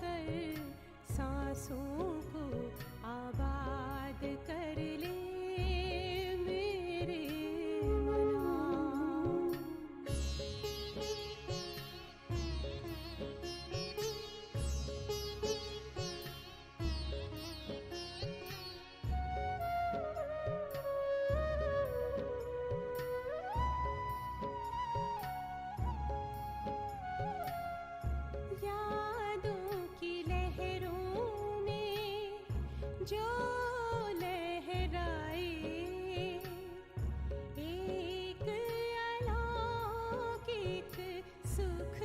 कर सांसों को आबाद कर ले मेरे मना। जो लहराए एक अलौकिक सुख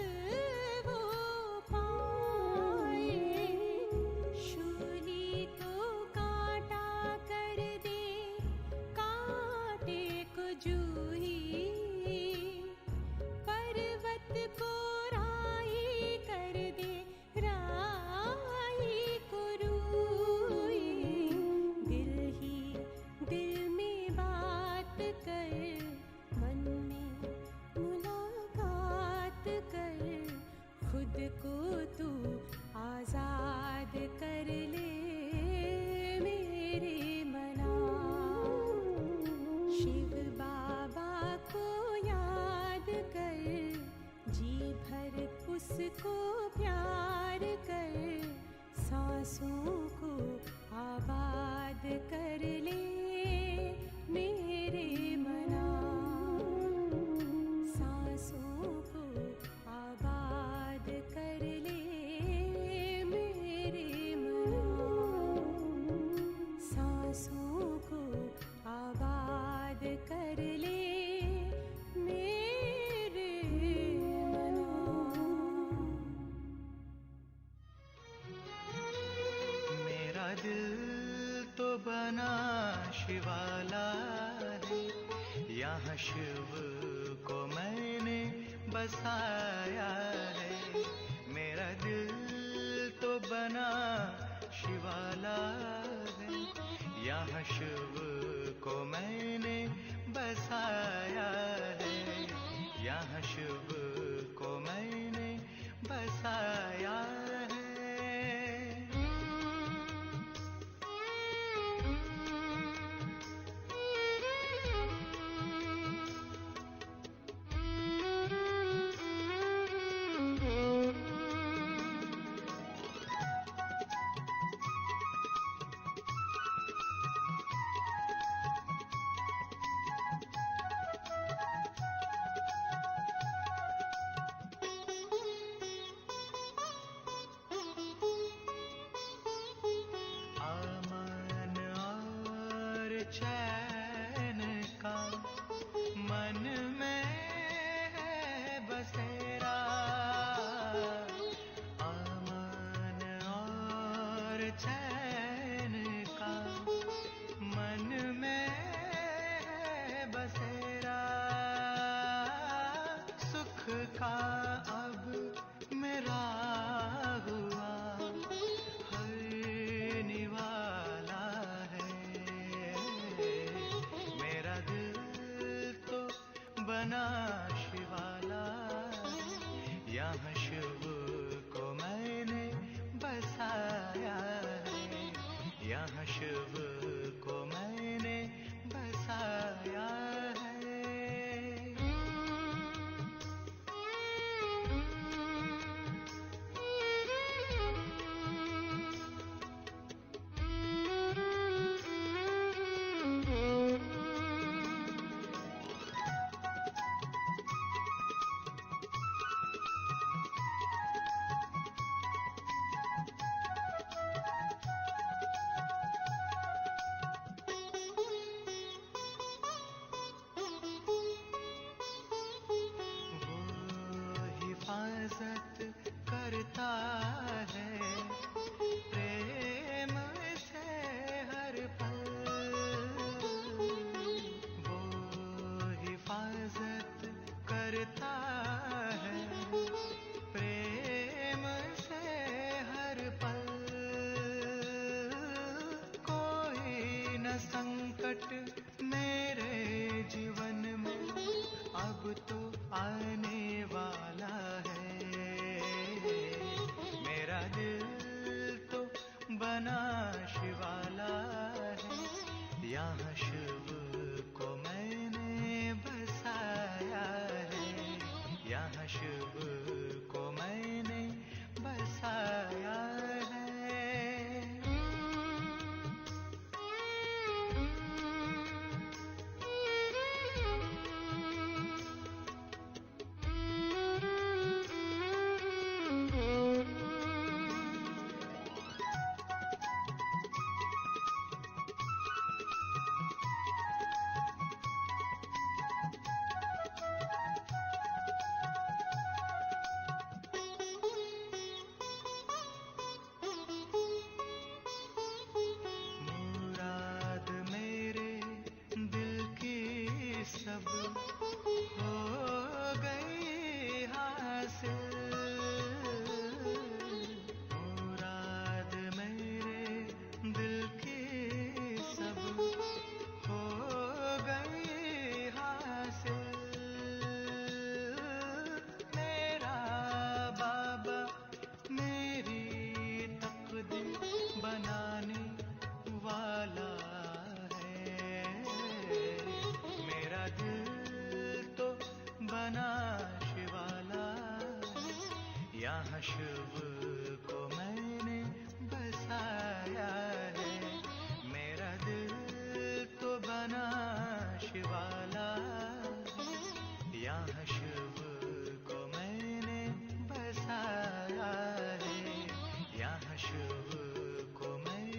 वो पाए। शूली को कांटा कर दे कांटे को जूही, पर्वत को राई कर दे राई को रूई। दिल में बात कर, मन में मुलाकात कर, खुद को तू आजाद कर ले मेरे मना। शिव बाबा को याद कर, जी भर उसको प्यार कर, सांसों को आबाद कर ले मेरे मना। सांसों को आबाद कर ले मेरे मना। सांसों को आबाद कर ले मेरे मना। मेरा दिल तो बना शिवाला है, यहाँ शिव को मैंने बसाया है। मेरा दिल तो बना शिवाला है, यहाँ शिव को मैंने बसाया है। यहाँ शिव को मैंने बसाया है। चैन का मन में है बसेरा, अमन और चैन का मन में है बसेरा। सुख का अब मेरा हुआ हर निवाला है। बना शिवाला, यहाँ शिव को मैंने बसाया है। यहाँ शिव को मैंने बसाया है। हिफाजत करता है प्रेम से हर पल, वो हिफाजत करता है प्रेम से हर पल। कोई न संकट मेरे जीवन में अब तो आने वाला है। मेरा दिल बनाने वाला है। मेरा दिल तो बना शिवाला, यहाँ शिव को मैंने बसाया है। मेरा दिल तो बना शिवाला, यहाँ शिव को मैंने बसाया है। यहाँ शिव को मैंने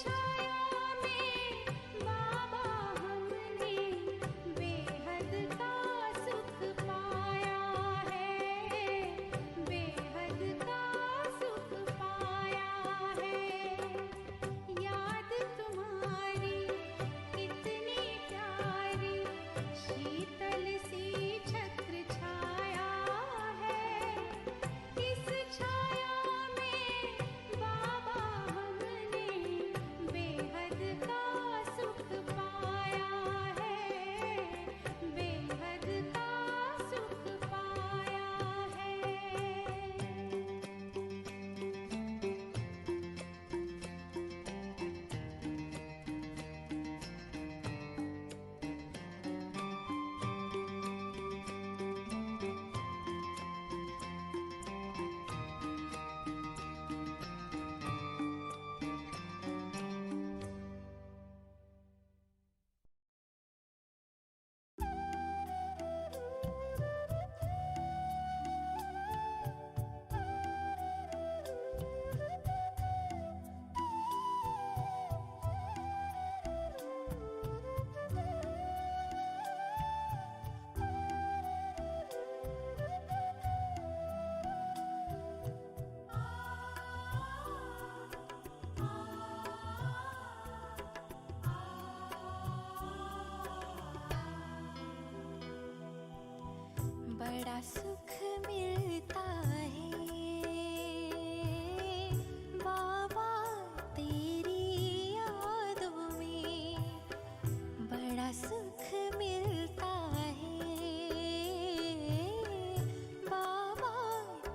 छाया में बाबा हमने बेहद का सुख पाया है, बेहद का सुख पाया है। याद तुम्हारी कितनी प्यारी शीतल सी छत्र छाया है। इस छाया में बाबा हमने बेहद का सुख पाया है, बेहद का सुख पाया है। बड़ा सुख मिलता है बाबा तेरी यादों में, बड़ा सुख मिलता है बाबा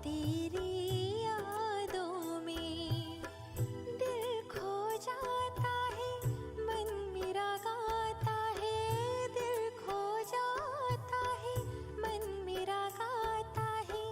तेरी यादों में। दिल खो जाता है मन मेरा गाता है, दिल खो जाता है मन मेरा गाता है।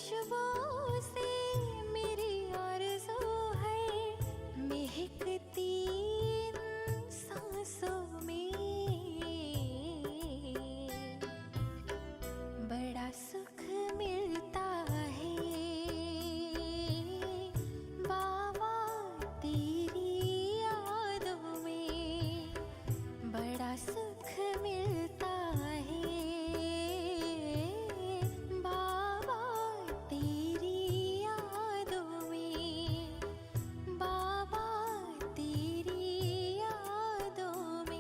खुशबू से मेरी आरज़ू है महकती इन सांसों में, बड़ा सुख मिलता है बाबा तेरी यादों में, बड़ा सुख मिलता है बाबा तेरी यादों में, बाबा तेरी यादों में।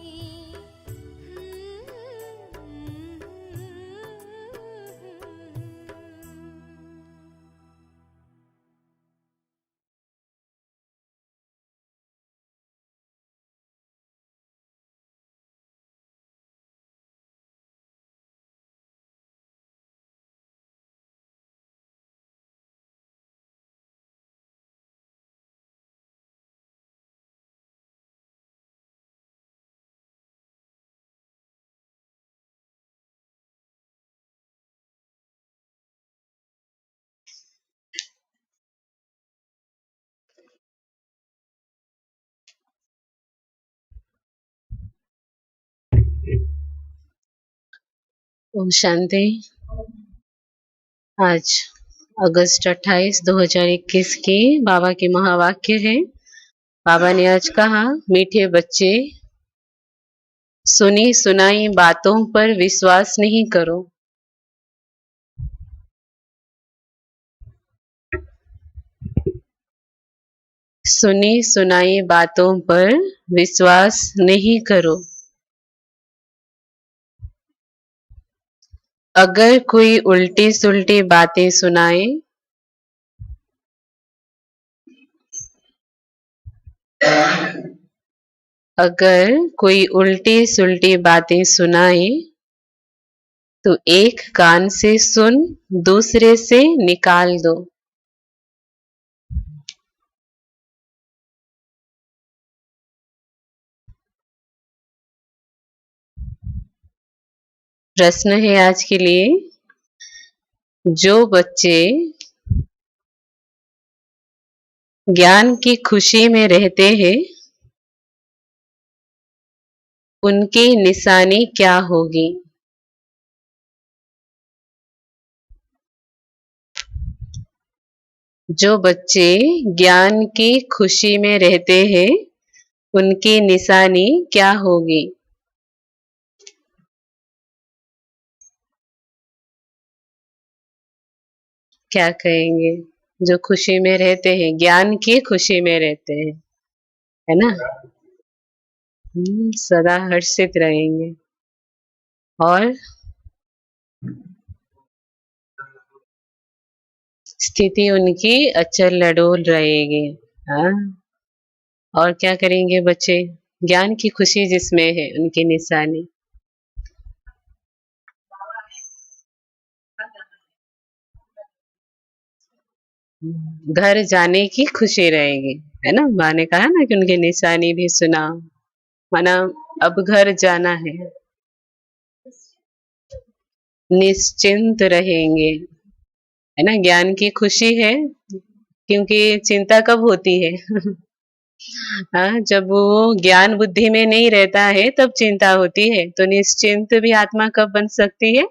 ओम शांति। आज अगस्त 28, 2021 की बाबा के महावाक्य है। बाबा ने आज कहा, मीठे बच्चे, सुनी सुनाई बातों पर विश्वास नहीं करो। सुनी सुनाई बातों पर विश्वास नहीं करो। अगर कोई उल्टी सुल्टी बातें सुनाए, अगर कोई उल्टी सुल्टी बातें सुनाए तो एक कान से सुन, दूसरे से निकाल दो। प्रश्न है आज के लिए, जो बच्चे ज्ञान की खुशी में रहते हैं उनकी निशानी क्या होगी? जो बच्चे ज्ञान की खुशी में रहते हैं उनकी निशानी क्या होगी? क्या कहेंगे? जो खुशी में रहते हैं, ज्ञान की खुशी में रहते हैं, है ना? सदा हर्षित रहेंगे और स्थिति उनकी अचल अडोल रहेगी। हाँ, और क्या करेंगे बच्चे? ज्ञान की खुशी जिसमें है उनकी निशानी। घर जाने की खुशी रहेगी, है ना? माँ ने कहा ना कि उनकी निशानी भी सुना, माना अब घर जाना है, निश्चिंत रहेंगे, है ना? ज्ञान की खुशी है, क्योंकि चिंता कब होती है? हाँ, जब वो ज्ञान बुद्धि में नहीं रहता है तब चिंता होती है। तो निश्चिंत भी आत्मा कब बन सकती है?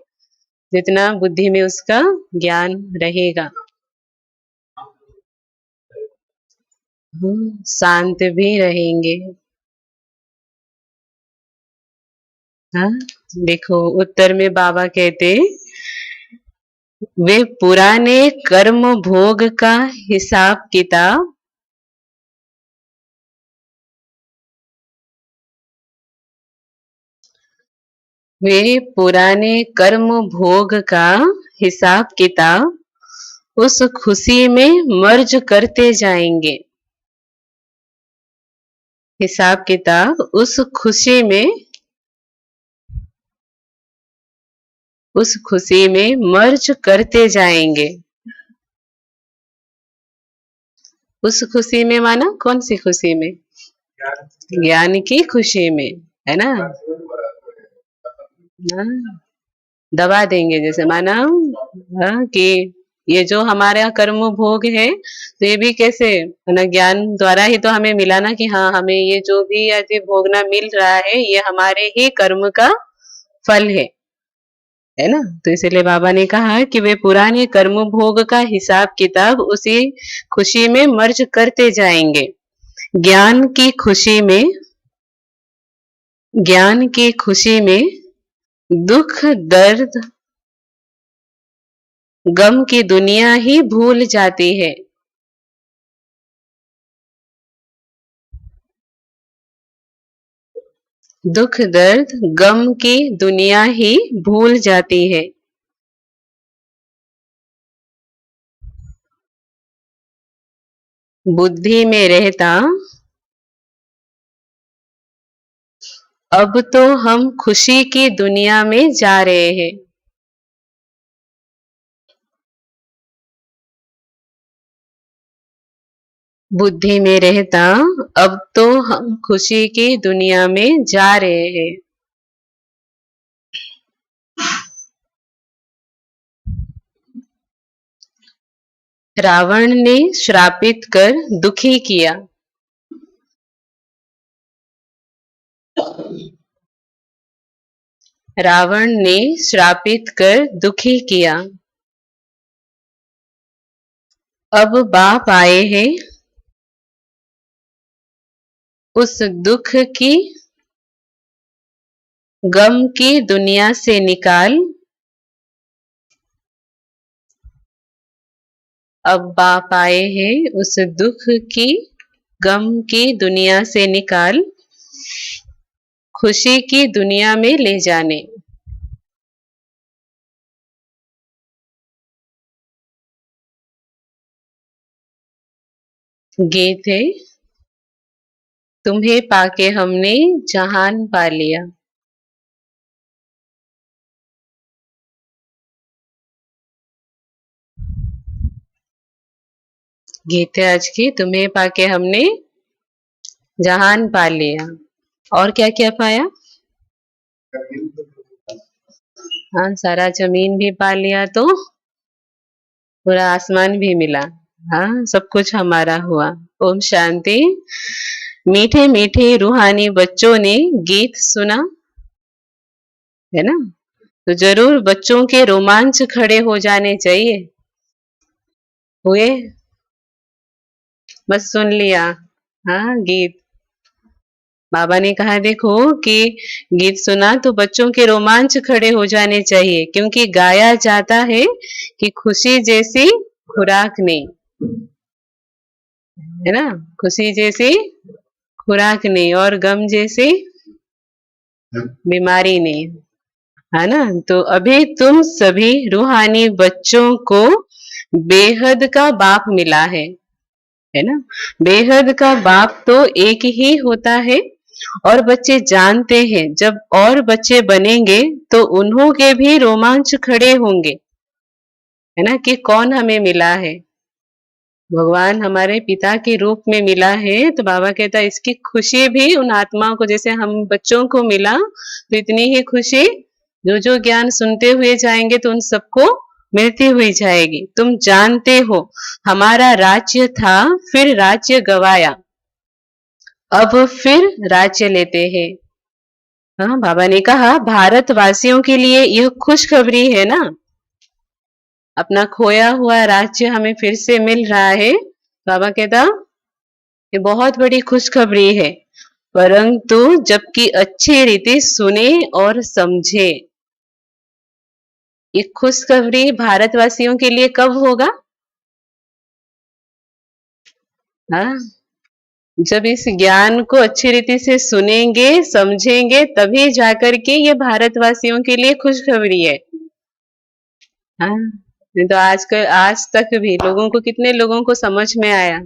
जितना बुद्धि में उसका ज्ञान रहेगा। शांत भी रहेंगे। हाँ, देखो उत्तर में बाबा कहते, वे पुराने कर्म भोग का हिसाब किताब वे पुराने कर्म भोग का हिसाब किताब उस खुशी में मर्ज करते जाएंगे। हिसाब किताब उस खुशी में मर्ज करते जाएंगे। उस खुशी में माना कौन सी खुशी में? ज्ञान की खुशी में, है ना? हाँ, दबा देंगे। जैसे माना कि ये जो हमारा कर्म भोग है, तो ये भी कैसे है ना, ज्ञान द्वारा ही तो हमें मिला ना, कि हाँ हमें ये जो भी आज ये भोगना मिल रहा है ये हमारे ही कर्म का फल है ना। तो इसीलिए बाबा ने कहा कि वे पुराने कर्म भोग का हिसाब किताब उसी खुशी में मर्ज करते जाएंगे। ज्ञान की खुशी में, ज्ञान की खुशी में दुख दर्द गम की दुनिया ही भूल जाती है। दुख दर्द गम की दुनिया ही भूल जाती है। बुद्धि में रहता अब तो हम खुशी की दुनिया में जा रहे हैं। बुद्धि में रहता अब तो हम खुशी की दुनिया में जा रहे हैं। रावण ने श्रापित कर दुखी किया। रावण ने श्रापित कर दुखी किया। अब बाप आए हैं उस दुख की गम की दुनिया से निकाल। अब बाप आए हैं उस दुख की गम की दुनिया से निकाल, खुशी की दुनिया में ले जाने। गीत है, तुम्हें पाके हमने जहान पा लिया। गीत है आज की, तुम्हें पाके हमने जहान पा लिया। और क्या क्या पाया? हाँ, सारा जमीन भी पा लिया तो पूरा आसमान भी मिला। हाँ, सब कुछ हमारा हुआ। ओम शांति। मीठे मीठे रूहानी बच्चों ने गीत सुना है ना, तो जरूर बच्चों के रोमांच खड़े हो जाने चाहिए। हुए? बस सुन लिया? हाँ, गीत बाबा ने कहा देखो कि गीत सुना तो बच्चों के रोमांच खड़े हो जाने चाहिए, क्योंकि गाया जाता है कि खुशी जैसी खुराक नहीं, है ना, खुशी जैसी खुराक नहीं और गम जैसी बीमारी नहीं, है ना। तो अभी तुम सभी रूहानी बच्चों को बेहद का बाप मिला है ना। बेहद का बाप तो एक ही होता है और बच्चे जानते हैं जब और बच्चे बनेंगे तो उन्हों के भी रोमांच खड़े होंगे, है ना, कि कौन हमें मिला है। भगवान हमारे पिता के रूप में मिला है, तो बाबा कहता है इसकी खुशी भी उन आत्माओं को, जैसे हम बच्चों को मिला तो इतनी ही खुशी जो जो ज्ञान सुनते हुए जाएंगे तो उन सबको मिलती हुई जाएगी। तुम जानते हो हमारा राज्य था, फिर राज्य गवाया, अब फिर राज्य लेते हैं। हाँ, बाबा ने कहा भारतवासियों के लिए यह खुशखबरी है ना, अपना खोया हुआ राज्य हमें फिर से मिल रहा है। बाबा कहता ये बहुत बड़ी खुशखबरी है, परंतु जबकि अच्छी रीति सुने और समझे। ये खुशखबरी भारतवासियों के लिए कब होगा? हाँ, जब इस ज्ञान को अच्छी रीति से सुनेंगे समझेंगे तभी जाकर के ये भारतवासियों के लिए खुशखबरी है। हाँ, नहीं तो आज तक भी लोगों को, कितने लोगों को समझ में आया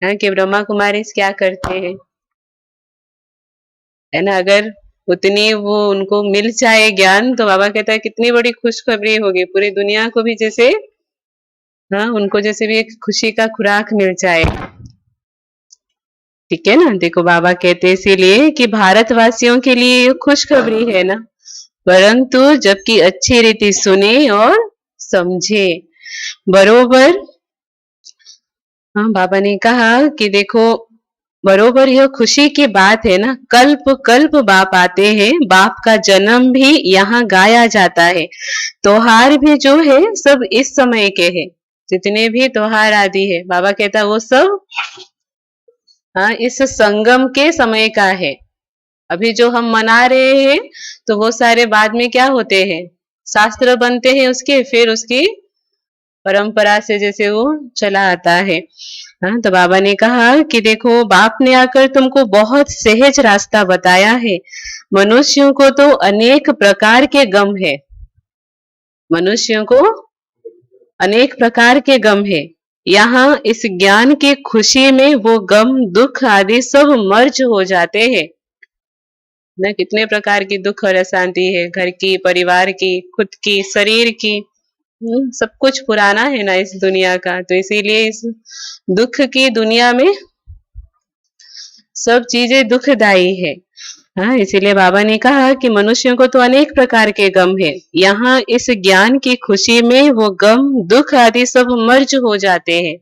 है कि ब्रह्मा कुमारी क्या करते हैं, है ना। अगर उतनी वो उनको मिल जाए ज्ञान तो बाबा कहता है कितनी बड़ी खुशखबरी होगी पूरी दुनिया को भी, जैसे हाँ उनको जैसे भी एक खुशी का खुराक मिल जाए। ठीक है ना। देखो बाबा कहते इसीलिए कि भारतवासियों के लिए ये खुशखबरी है ना, परंतु जबकि अच्छी रीति सुने और समझे। बरोबर हाँ, बाबा ने कहा कि देखो बरोबर यह खुशी की बात है ना, कल्प कल्प बाप आते हैं, बाप का जन्म भी यहाँ गाया जाता है। त्योहार भी जो है सब इस समय के हैं, जितने भी त्योहार आदि है बाबा कहता है वो सब हाँ इस संगम के समय का है। अभी जो हम मना रहे हैं तो वो सारे बाद में क्या होते हैं, शास्त्र बनते हैं उसके, फिर उसकी परंपरा से जैसे वो चला आता है। हाँ, तो बाबा ने कहा कि देखो बाप ने आकर तुमको बहुत सहज रास्ता बताया है। मनुष्यों को तो अनेक प्रकार के गम है, मनुष्यों को अनेक प्रकार के गम है। यहाँ इस ज्ञान की खुशी में वो गम दुख आदि सब मर्ज हो जाते हैं न। कितने प्रकार की दुख और अशांति है, घर की, परिवार की, खुद की, शरीर की, सब कुछ पुराना है ना इस दुनिया का। तो इसीलिए इस दुख की दुनिया में सब चीजें दुखदाई है। हाँ, इसीलिए बाबा ने कहा कि मनुष्यों को तो अनेक प्रकार के गम है, यहाँ इस ज्ञान की खुशी में वो गम दुख आदि सब मर्ज हो जाते हैं।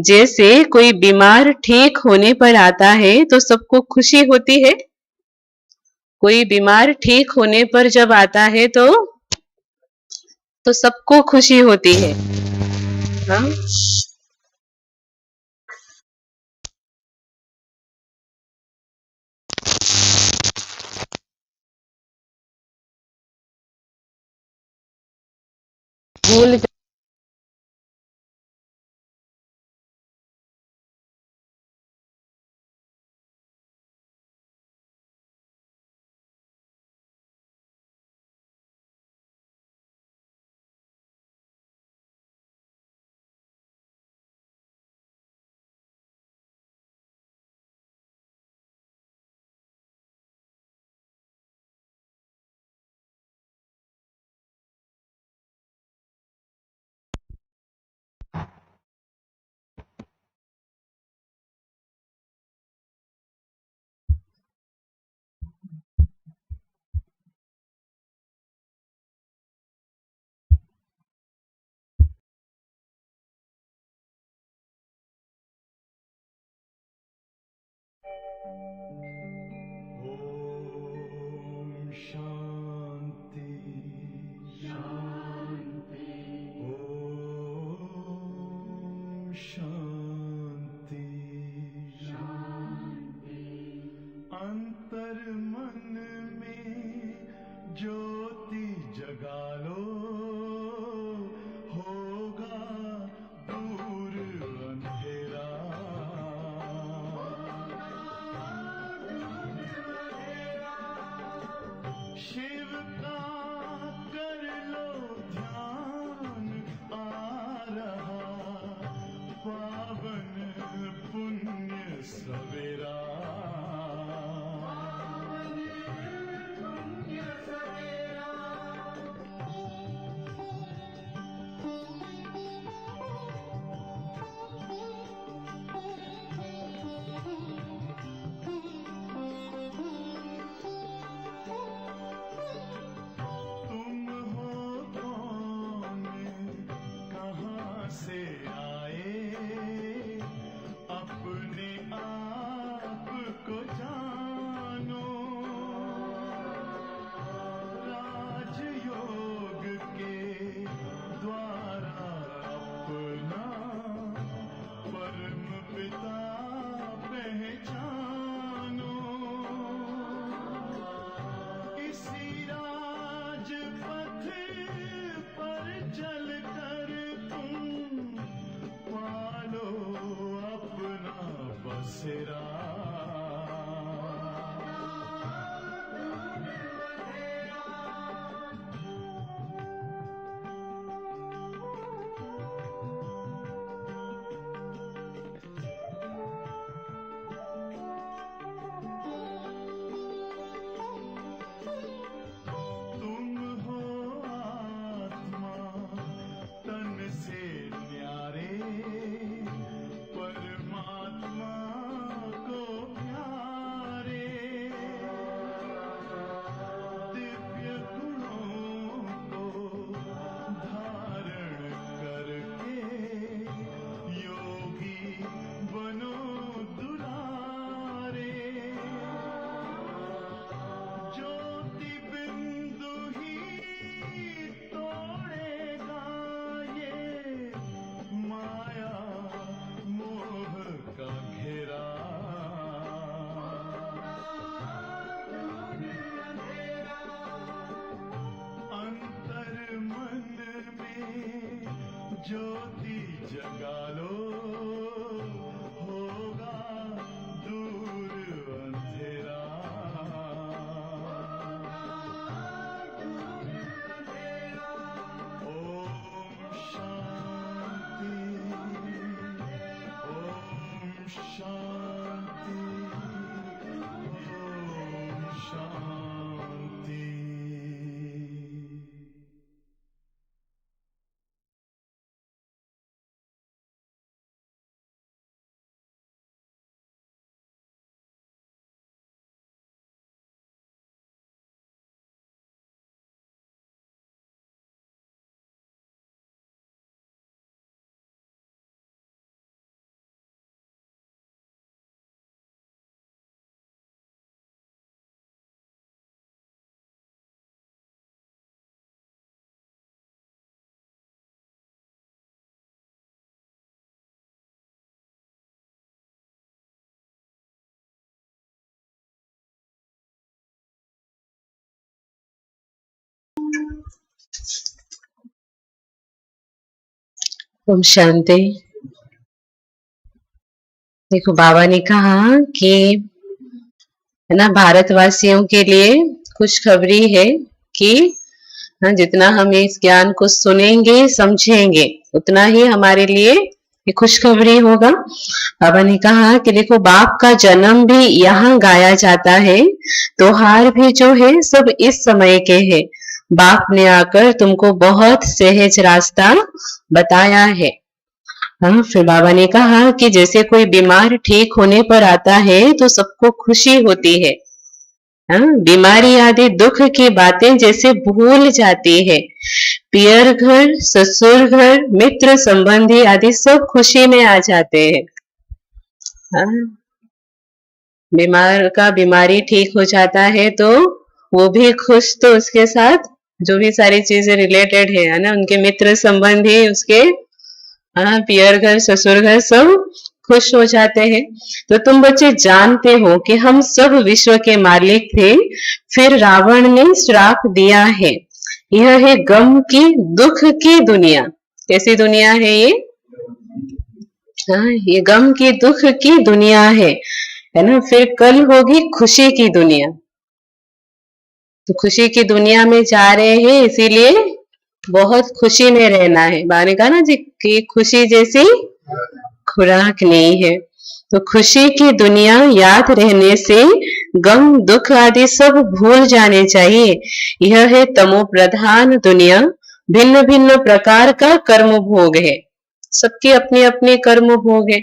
जैसे कोई बीमार ठीक होने पर आता है तो सबको खुशी होती है, कोई बीमार ठीक होने पर जब आता है तो सबको खुशी होती है। हाँ? भूल ओम शांति शांति। ओम शांति शांति। अंतर मन में ज्योति जगा लो, होगा दूर अंधेरा। शिव का कर लो ध्यान, आ रहा शांति। ओम शांति। देखो बाबा ने कहा कि है ना, भारतवासियों के लिए खुशखबरी है कि जितना हम इस ज्ञान को सुनेंगे समझेंगे उतना ही हमारे लिए ये खुशखबरी होगा। बाबा ने कहा कि देखो बाप का जन्म भी यहाँ गाया जाता है, त्योहार भी जो है सब इस समय के है। बाप ने आकर तुमको बहुत सहज रास्ता बताया है। हाँ, फिर बाबा ने कहा कि जैसे कोई बीमार ठीक होने पर आता है तो सबको खुशी होती है। हाँ, बीमारी आदि दुख की बातें जैसे भूल जाती है। पियर घर, ससुर घर, मित्र संबंधी आदि सब खुशी में आ जाते हैं। हाँ, बीमार का बीमारी ठीक हो जाता है तो वो भी खुश, तो उसके साथ जो भी सारी चीजें रिलेटेड है ना, उनके मित्र संबंधी, उसके पियर घर, ससुर घर सब खुश हो जाते हैं। तो तुम बच्चे जानते हो कि हम सब विश्व के मालिक थे, फिर रावण ने श्राप दिया है। यह है गम की, दुख की दुनिया। कैसी दुनिया है ये? ये गम की, दुख की दुनिया है ना। फिर कल होगी खुशी की दुनिया। तो खुशी की दुनिया में जा रहे हैं, इसीलिए बहुत खुशी में रहना है। बाबा ने कहा ना जी कि खुशी जैसी खुराक नहीं है। तो खुशी की दुनिया याद रहने से गम दुख आदि सब भूल जाने चाहिए। यह है तमो प्रधान दुनिया, भिन्न भिन्न प्रकार का कर्म भोग है। सबकी अपनी अपनी कर्म भोग है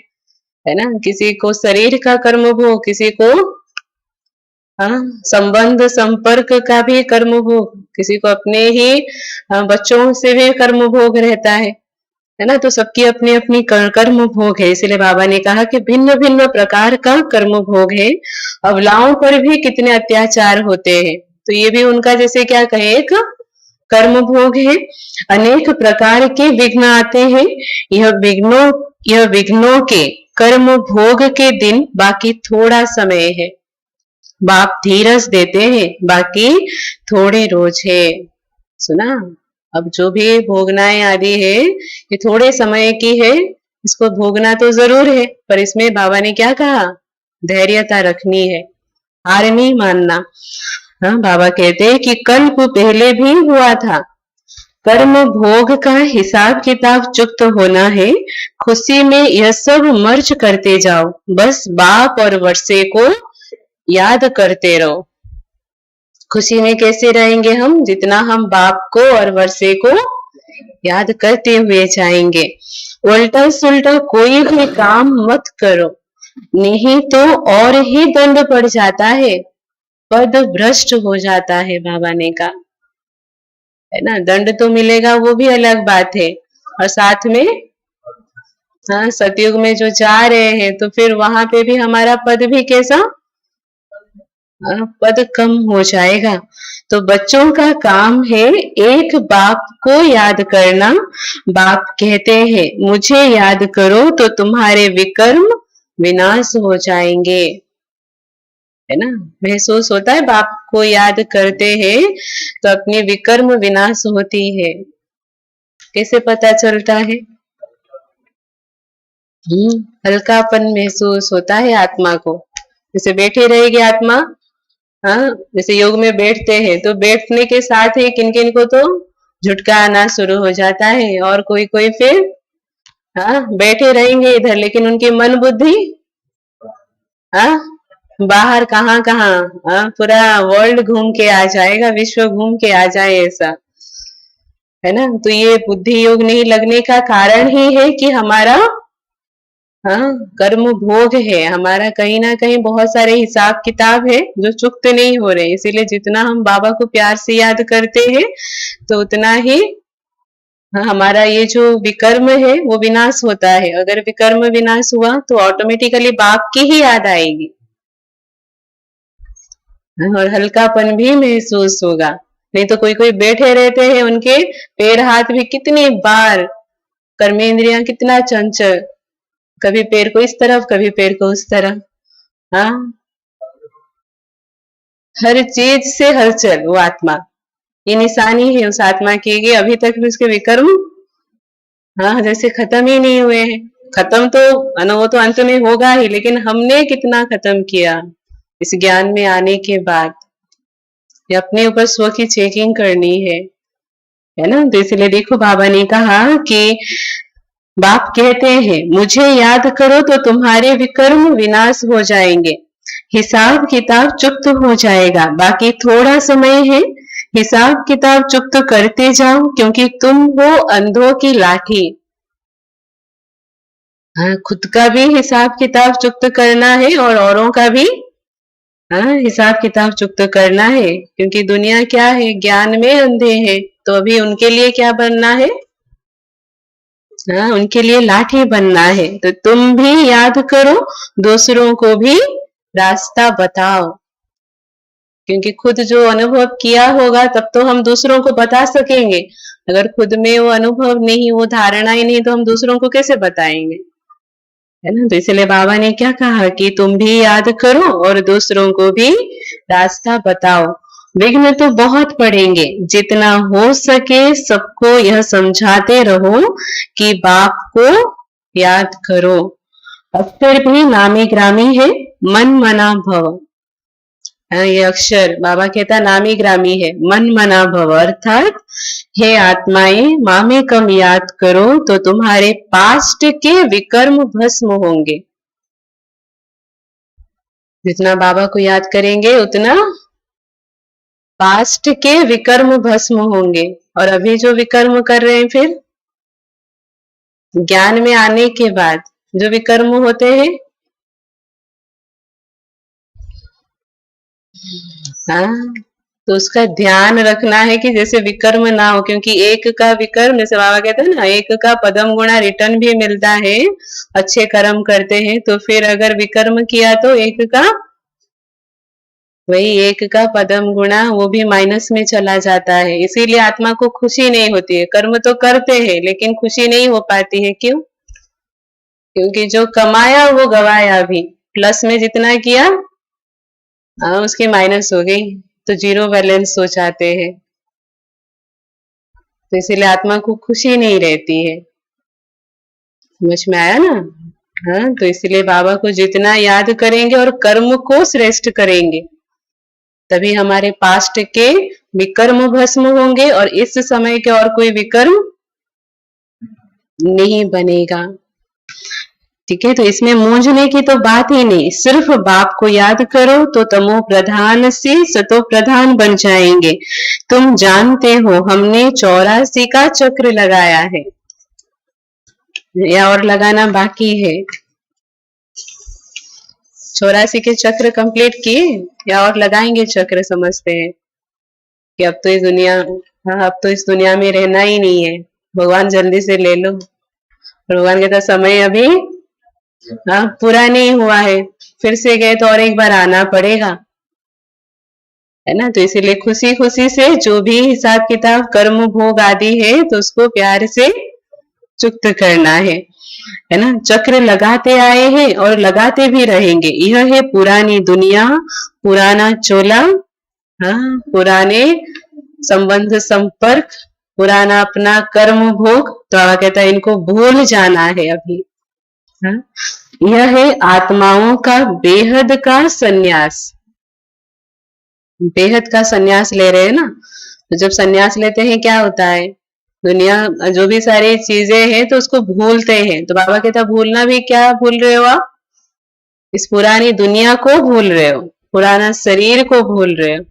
ना। किसी को शरीर का कर्म भोग, किसी को संबंध संपर्क का भी कर्म भोग, किसी को अपने ही बच्चों से भी कर्म भोग रहता है ना। तो सबकी अपनी अपनी कर्म भोग है। इसलिए बाबा ने कहा कि भिन्न भिन्न प्रकार का कर्म भोग है। अबलाओं पर भी कितने अत्याचार होते हैं, तो ये भी उनका जैसे क्या कहे एक कर्म भोग है। अनेक प्रकार के विघ्न आते हैं। यह विघ्नों के कर्म भोग के दिन बाकी थोड़ा समय है। बाप धीरज देते हैं, बाकी थोड़े रोज है। सुना? अब जो भी भोगनाएं आदि है ये थोड़े समय की है, इसको भोगना तो जरूर है, पर इसमें बाबा ने क्या कहा? धैर्यता रखनी है, हार नहीं मानना। हाँ, बाबा कहते हैं कि कल्प पहले भी हुआ था। कर्म भोग का हिसाब किताब चुक्त होना है। खुशी में यह सब मर्ज करते जाओ, बस बाप और वर्षे को याद करते रहो। खुशी में कैसे रहेंगे हम? जितना हम बाप को और वर्षे को याद करते हुए जाएंगे। उल्टा सुल्टा कोई भी काम मत करो, नहीं तो और ही दंड पड़ जाता है, पद भ्रष्ट हो जाता है। बाबा ने कहा है ना, दंड तो मिलेगा वो भी अलग बात है, और साथ में हाँ सतयुग में जो जा रहे हैं तो फिर वहां पे भी हमारा पद भी कैसा पद कम हो जाएगा। तो बच्चों का काम है एक बाप को याद करना। बाप कहते हैं मुझे याद करो तो तुम्हारे विकर्म विनाश हो जाएंगे, है ना। महसूस होता है बाप को याद करते हैं तो अपनी विकर्म विनाश होती है। कैसे पता चलता है? हल्कापन महसूस होता है आत्मा को। जैसे बैठी रहेगी आत्मा, हाँ जैसे योग में बैठते हैं तो बैठने के साथ ही किन किन को तो झुटका आना शुरू हो जाता है, और कोई कोई फिर हाँ बैठे रहेंगे इधर, लेकिन उनकी मन बुद्धि हाँ, बाहर कहाँ कहाँ, हाँ, पूरा वर्ल्ड घूम के आ जाएगा, विश्व घूम के आ जाए ऐसा, है ना। तो ये बुद्धि योग नहीं लगने का कारण ही है कि हमारा, हाँ, कर्म भोग है हमारा, कहीं ना कहीं बहुत सारे हिसाब किताब है जो चुकते नहीं हो रहे, इसीलिए जितना हम बाबा को प्यार से याद करते हैं तो उतना ही, हाँ, हमारा ये जो विकर्म है वो विनाश होता है। अगर विकर्म विनाश हुआ तो ऑटोमेटिकली बाप की ही याद आएगी, हाँ, और हल्कापन भी महसूस होगा। नहीं तो कोई कोई बैठे रहते हैं, उनके पैर हाथ भी कितनी बार, कर्मेंद्रियां कितना चंचल, कभी पैर को इस तरफ कभी पैर को उस तरफ, हाँ, हर चीज से हलचल वो आत्मा, ये निशानी है उस आत्मा की कि अभी तक भी उसके विकर्म, हाँ, जैसे खत्म ही नहीं हुए हैं। खत्म तो वो तो अंत में होगा ही, लेकिन हमने कितना खत्म किया इस ज्ञान में आने के बाद, ये अपने ऊपर स्व की चेकिंग करनी है ना। तो इसलिए देखो बाबा ने कहा कि बाप कहते हैं मुझे याद करो तो तुम्हारे विकर्म विनाश हो जाएंगे, हिसाब किताब चुप्त हो जाएगा, बाकी थोड़ा समय है, हिसाब किताब चुप्त करते जाओ, क्योंकि तुम हो अंधों की लाठी। हाँ, खुद का भी हिसाब किताब चुप्त करना है और औरों का भी, हाँ, हिसाब किताब चुप्त करना है, क्योंकि दुनिया क्या है, ज्ञान में अंधे हैं, तो अभी उनके लिए क्या बनना है, हाँ, उनके लिए लाठी बनना है। तो तुम भी याद करो, दूसरों को भी रास्ता बताओ, क्योंकि खुद जो अनुभव किया होगा तब तो हम दूसरों को बता सकेंगे, अगर खुद में वो अनुभव नहीं, वो धारणा ही नहीं, तो हम दूसरों को कैसे बताएंगे, है ना। तो इसलिए बाबा ने क्या कहा कि तुम भी याद करो और दूसरों को भी रास्ता बताओ। विघ्न तो बहुत पड़ेंगे, जितना हो सके सबको यह समझाते रहो कि बाप को याद करो। अक्षर भी नामी ग्रामी है, मन मना भव, ये अक्षर बाबा कहता नामी ग्रामी है, मन मना भव, अर्थात हे आत्माएं माँ में कम याद करो तो तुम्हारे पास्ट के विकर्म भस्म होंगे। जितना बाबा को याद करेंगे उतना पास्ट के विकर्म भस्म होंगे। और अभी जो विकर्म कर रहे हैं, फिर ज्ञान में आने के बाद जो विकर्म होते हैं, हाँ, तो उसका ध्यान रखना है कि जैसे विकर्म ना हो, क्योंकि एक का विकर्म, जैसे बाबा कहते हैं ना, एक का पदम गुणा रिटर्न भी मिलता है, अच्छे कर्म करते हैं तो, फिर अगर विकर्म किया तो एक का, वही एक का पदम गुणा वो भी माइनस में चला जाता है। इसीलिए आत्मा को खुशी नहीं होती है, कर्म तो करते हैं लेकिन खुशी नहीं हो पाती है। क्यों? क्योंकि जो कमाया वो गवाया भी, प्लस में जितना किया, हाँ, उसकी माइनस हो गई, तो जीरो बैलेंस हो जाते हैं। तो इसीलिए आत्मा को खुशी नहीं रहती है। समझ में आया ना? हाँ, तो इसलिए बाबा को जितना याद करेंगे और कर्म को श्रेष्ठ करेंगे, तभी हमारे पास्ट के विकर्म भस्म होंगे और इस समय के और कोई विकर्म नहीं बनेगा। ठीक है, तो इसमें मूंझने की तो बात ही नहीं, सिर्फ बाप को याद करो तो तमो प्रधान से सतो प्रधान बन जाएंगे। तुम जानते हो हमने 84 का चक्र लगाया है, या और लगाना बाकी है? 84 के चक्र कंप्लीट किए या और लगाएंगे चक्र? समझते हैं कि अब तो इस दुनिया, हाँ, अब तो इस दुनिया में रहना ही नहीं है, भगवान जल्दी से ले लो। भगवान कहता समय अभी, हाँ, पूरा नहीं हुआ है, फिर से गए तो और एक बार आना पड़ेगा, है ना। तो इसीलिए खुशी खुशी से जो भी हिसाब किताब कर्म भोग आदि है तो उसको प्यार से चुक्त करना है ना। चक्र लगाते आए हैं और लगाते भी रहेंगे। यह है पुरानी दुनिया, पुराना चोला, हाँ, पुराने संबंध संपर्क, पुराना अपना कर्म भोग। तो बाबा कहता है इनको भूल जाना है अभी। हाँ? यह है आत्माओं का बेहद का सन्यास। बेहद का सन्यास ले रहे हैं ना, तो जब सन्यास लेते हैं क्या होता है, दुनिया जो भी सारी चीजें हैं तो उसको भूलते हैं। तो बाबा कहता भूलना भी क्या भूल रहे हो आप? इस पुरानी दुनिया को भूल रहे हो, पुराना शरीर को भूल रहे हो।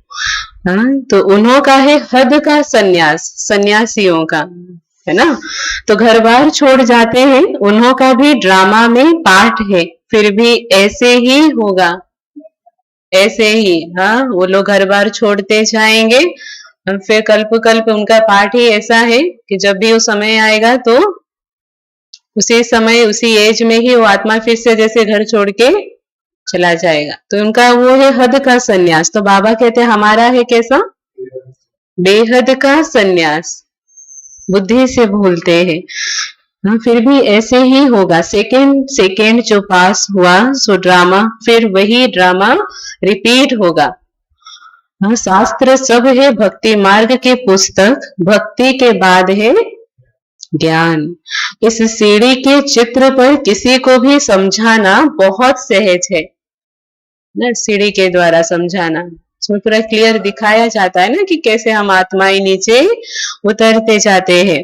हाँ, तो उन्हों का है हद का सन्यास, सन्यासियों का, है ना। तो घर बार छोड़ जाते हैं, उन्हों का भी ड्रामा में पार्ट है, फिर भी ऐसे ही होगा, ऐसे ही। हाँ, वो लोग घर बार छोड़ते जाएंगे, फिर कल्प कल्प उनका पार्ट ही ऐसा है कि जब भी वो समय आएगा तो उसी समय उसी एज में ही वो आत्मा फिर से जैसे घर छोड़ के चला जाएगा। तो उनका वो है हद का सन्यास। तो बाबा कहते हैं हमारा है कैसा, बेहद का सन्यास, बुद्धि से भूलते हैं। हाँ, फिर भी ऐसे ही होगा, सेकेंड सेकेंड जो पास हुआ सो ड्रामा, फिर वही ड्रामा रिपीट होगा। हाँ, शास्त्र सब है भक्ति मार्ग के पुस्तक, भक्ति के बाद है ज्ञान। इस सीढ़ी के चित्र पर किसी को भी समझाना बहुत सहज है ना, सीढ़ी के द्वारा समझाना, उसमें पूरा क्लियर दिखाया जाता है ना कि कैसे हम आत्माएं नीचे उतरते जाते हैं।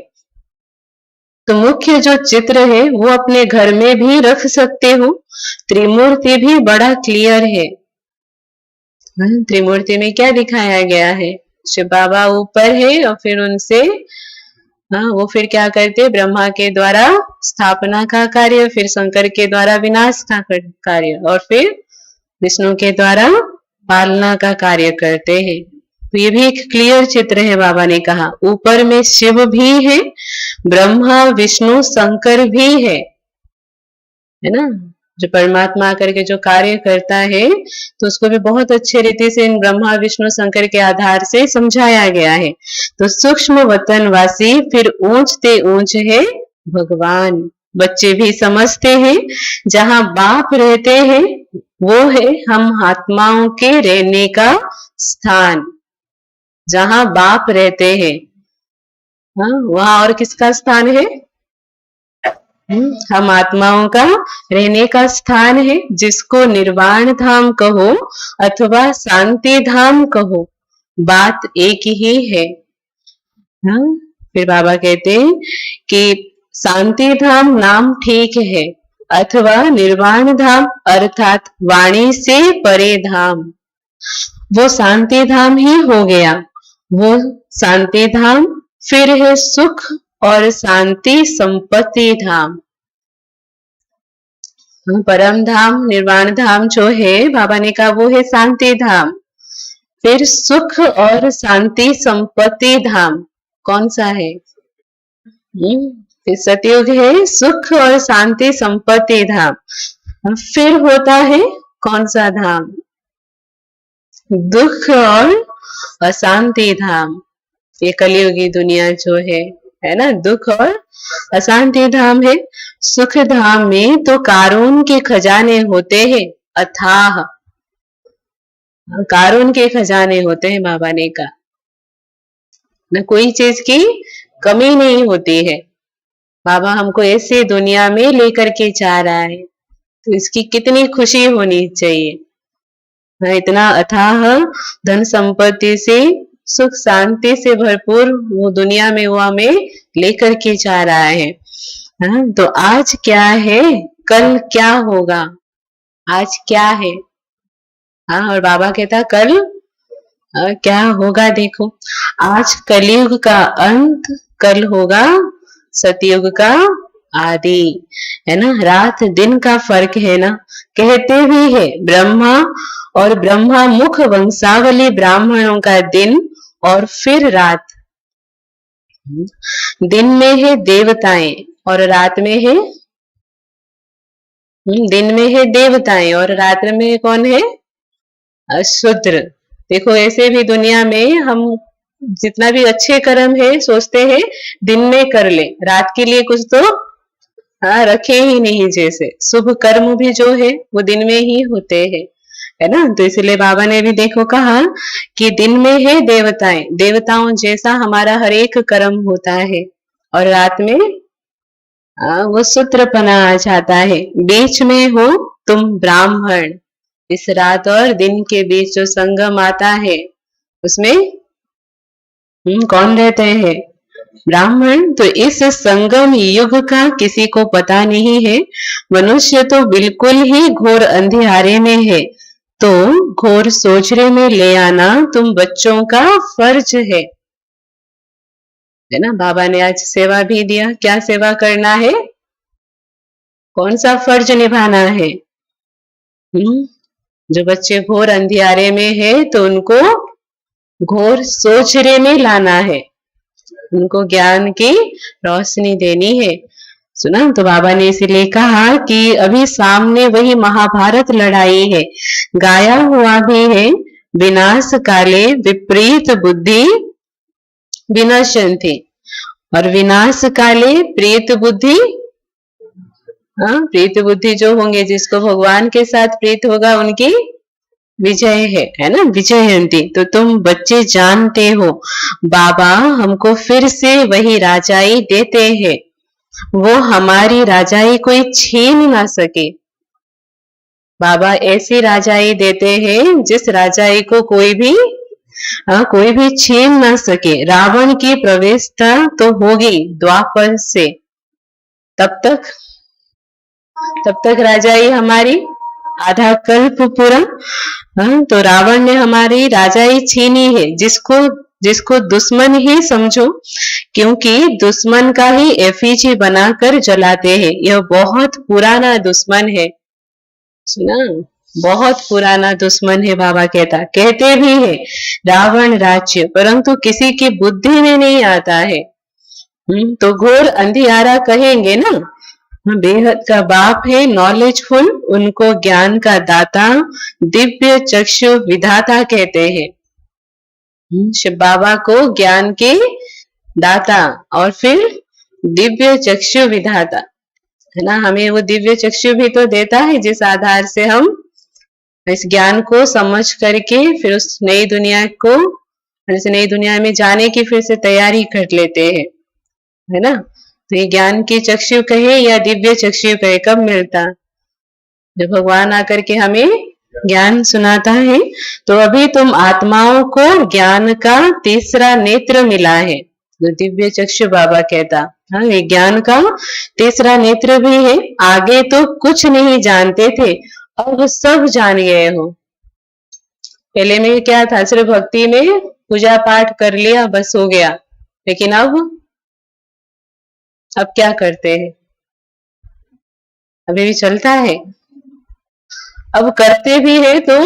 तो मुख्य जो चित्र है वो अपने घर में भी रख सकते हो। त्रिमूर्ति भी बड़ा क्लियर है। त्रिमूर्ति में क्या दिखाया गया है, शिव बाबा ऊपर है और फिर उनसे वो फिर क्या करते, ब्रह्मा के द्वारा स्थापना का कार्य, फिर शंकर के द्वारा विनाश का कार्य, और फिर विष्णु के द्वारा पालना का कार्य करते हैं। तो ये भी एक क्लियर चित्र है। बाबा ने कहा ऊपर में शिव भी है, ब्रह्मा विष्णु शंकर भी है ना, जो परमात्मा करके जो कार्य करता है, तो उसको भी बहुत अच्छे रीति से इन ब्रह्मा विष्णु शंकर के आधार से समझाया गया है। तो सूक्ष्म वतनवासी फिर ऊंचते ऊंच है भगवान। बच्चे भी समझते हैं जहां बाप रहते हैं वो है हम आत्माओं के रहने का स्थान। जहां बाप रहते हैं वहां और किसका स्थान है, हम आत्माओं का रहने का स्थान है, जिसको निर्वाण धाम कहो अथवा शांति धाम कहो, बात एक ही है। फिर बाबा कहते हैं कि शांति धाम नाम ठीक है, अथवा निर्वाण धाम अर्थात वाणी से परे धाम, वो शांति धाम ही हो गया। वो शांति धाम फिर है सुख और शांति संपत्ति धाम। परम धाम निर्वाण धाम जो है बाबा ने कहा वो है शांति धाम। फिर सुख और शांति संपत्ति धाम कौन सा है, फिर सतयुग है सुख और शांति संपत्ति धाम। फिर होता है कौन सा धाम, दुख और अशांति धाम। ये कलियुगी दुनिया जो है ना, दुख और अशांति धाम है। सुख धाम में तो कारून के खजाने होते हैं अथाह, कारून के खजाने होते हैं। बाबा ने कहा न कोई चीज की कमी नहीं होती है। बाबा हमको ऐसे दुनिया में लेकर के जा रहा है, तो इसकी कितनी खुशी होनी चाहिए। इतना अथाह धन संपत्ति से सुख शांति से भरपूर वो दुनिया में वो हमें लेकर के जा रहा है। तो आज क्या है कल क्या होगा, आज क्या है। और बाबा कहता कल क्या होगा। देखो आज कलयुग का अंत, कल होगा सतयुग का आदि, है ना। रात दिन का फर्क है ना। कहते भी है ब्रह्मा और ब्रह्मा मुख वंशावली ब्राह्मणों का दिन और फिर रात। दिन में है देवताएं और रात में है, दिन में है देवताएं और रात्र में कौन है, शूद्र। देखो ऐसे भी दुनिया में हम जितना भी अच्छे कर्म है सोचते हैं दिन में कर ले, रात के लिए कुछ तो रखे ही नहीं। जैसे शुभ कर्म भी जो है वो दिन में ही होते हैं, है ना। तो इसलिए बाबा ने भी देखो कहा कि दिन में है देवताएं, देवताओं जैसा हमारा हर एक कर्म होता है, और रात में वो सूत्रपना आ जाता है। बीच में हो तुम ब्राह्मण, इस रात और दिन के बीच जो संगम आता है उसमें कौन रहते हैं, ब्राह्मण तो इस संगम युग का किसी को पता नहीं है। मनुष्य तो बिल्कुल ही घोर अंधियारे में है, तो घोर सोचरे में ले आना तुम बच्चों का फर्ज है ना। बाबा ने आज सेवा भी दिया, क्या सेवा करना है, कौन सा फर्ज निभाना है। जो बच्चे घोर अंधियारे में है तो उनको घोर सोचरे में लाना है, उनको ज्ञान की रोशनी देनी है। सुना तो बाबा ने इसीलिए कहा कि अभी सामने वही महाभारत लड़ाई है, गाया हुआ भी है, विनाश काले विपरीत बुद्धि विनश्यन्ति, और विनाश काले प्रीत बुद्धि, प्रीत बुद्धि जो होंगे, जिसको भगवान के साथ प्रीत होगा उनकी विजय है ना, विजयंती। तो तुम बच्चे जानते हो बाबा हमको फिर से वही राजाई देते हैं, वो हमारी राजाई कोई छीन ना सके। बाबा ऐसी राजाई देते हैं जिस राजाई को कोई भी छीन ना सके। रावण की प्रवेशता तो होगी द्वापर से, तब तक राजाई हमारी आधा कल्प पूरा। तो रावण ने हमारी राजाई छीनी है, जिसको दुश्मन ही समझो, क्योंकि दुश्मन का ही एफिजी बनाकर जलाते हैं। यह बहुत पुराना दुश्मन है, सुना, बहुत पुराना दुश्मन है। बाबा कहते भी है रावण राज्य, परंतु किसी की बुद्धि में नहीं आता है। तो घोर अंधियारा कहेंगे ना, बेहद का बाप है नॉलेजफुल, उनको ज्ञान का दाता दिव्य चक्षु विधाता कहते हैं। शिव बाबा को ज्ञान के दाता और फिर दिव्य चक्षु विधाता है ना। हमें वो दिव्य चक्षु भी तो देता है जिस आधार से हम इस ज्ञान को समझ करके फिर उस नई दुनिया को, नई दुनिया में जाने की फिर से तैयारी कर लेते हैं, है ना। तो ये ज्ञान की चक्षु कहे या दिव्य चक्षु कहे, कब मिलता, जब भगवान आकर के हमें ज्ञान सुनाता है। तो अभी तुम आत्माओं को ज्ञान का तीसरा नेत्र मिला है, जो दिव्य चक्षु बाबा कहता। हाँ, ये ज्ञान का तीसरा नेत्र भी है। आगे तो कुछ नहीं जानते थे, अब सब जान गए हो। पहले में क्या था, सिर्फ भक्ति में पूजा पाठ कर लिया बस हो गया, लेकिन अब क्या करते हैं, अभी भी चलता है। अब करते भी है तो,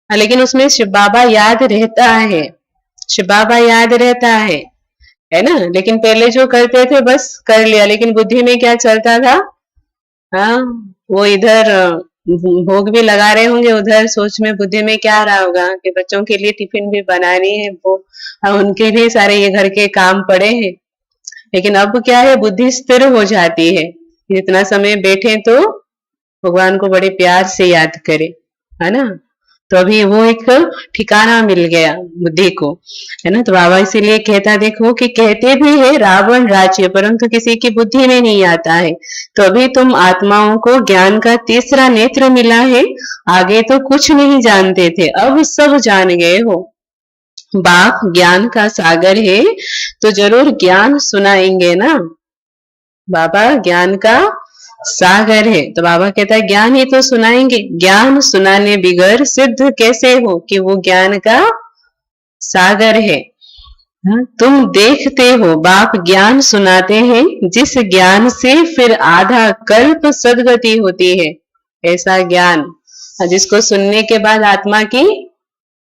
लेकिन उसमें शिव बाबा याद रहता है, शिव बाबा याद रहता है ना। लेकिन पहले जो करते थे बस कर लिया, लेकिन बुद्धि में क्या चलता था, हाँ, वो इधर भोग भी लगा रहे होंगे, उधर सोच में बुद्धि में क्या आ रहा होगा कि बच्चों के लिए टिफिन भी बनानी है, वो उनके भी सारे ये घर के काम पड़े हैं। लेकिन अब क्या है, बुद्धि स्थिर हो जाती है, जितना समय बैठे तो भगवान को बड़े प्यार से याद करे, है ना। तो अभी वो एक ठिकाना मिल गया बुद्धि को, है ना। तो बाबा इसीलिए कहता, देखो कि कहते भी है रावण राज्य, परंतु किसी की बुद्धि में नहीं आता है। तो अभी तुम आत्माओं को ज्ञान का तीसरा नेत्र मिला है, आगे तो कुछ नहीं जानते थे, अब सब जान गए हो। बाप ज्ञान का सागर है, तो जरूर ज्ञान सुनाएंगे ना। बाबा ज्ञान का सागर है, तो बाबा कहता है ज्ञान ही तो सुनाएंगे। ज्ञान सुनाने बिगर सिद्ध कैसे हो कि वो ज्ञान का सागर है। तुम देखते हो बाप ज्ञान सुनाते हैं, जिस ज्ञान से फिर आधा कल्प सदगति होती है। ऐसा ज्ञान जिसको सुनने के बाद आत्मा की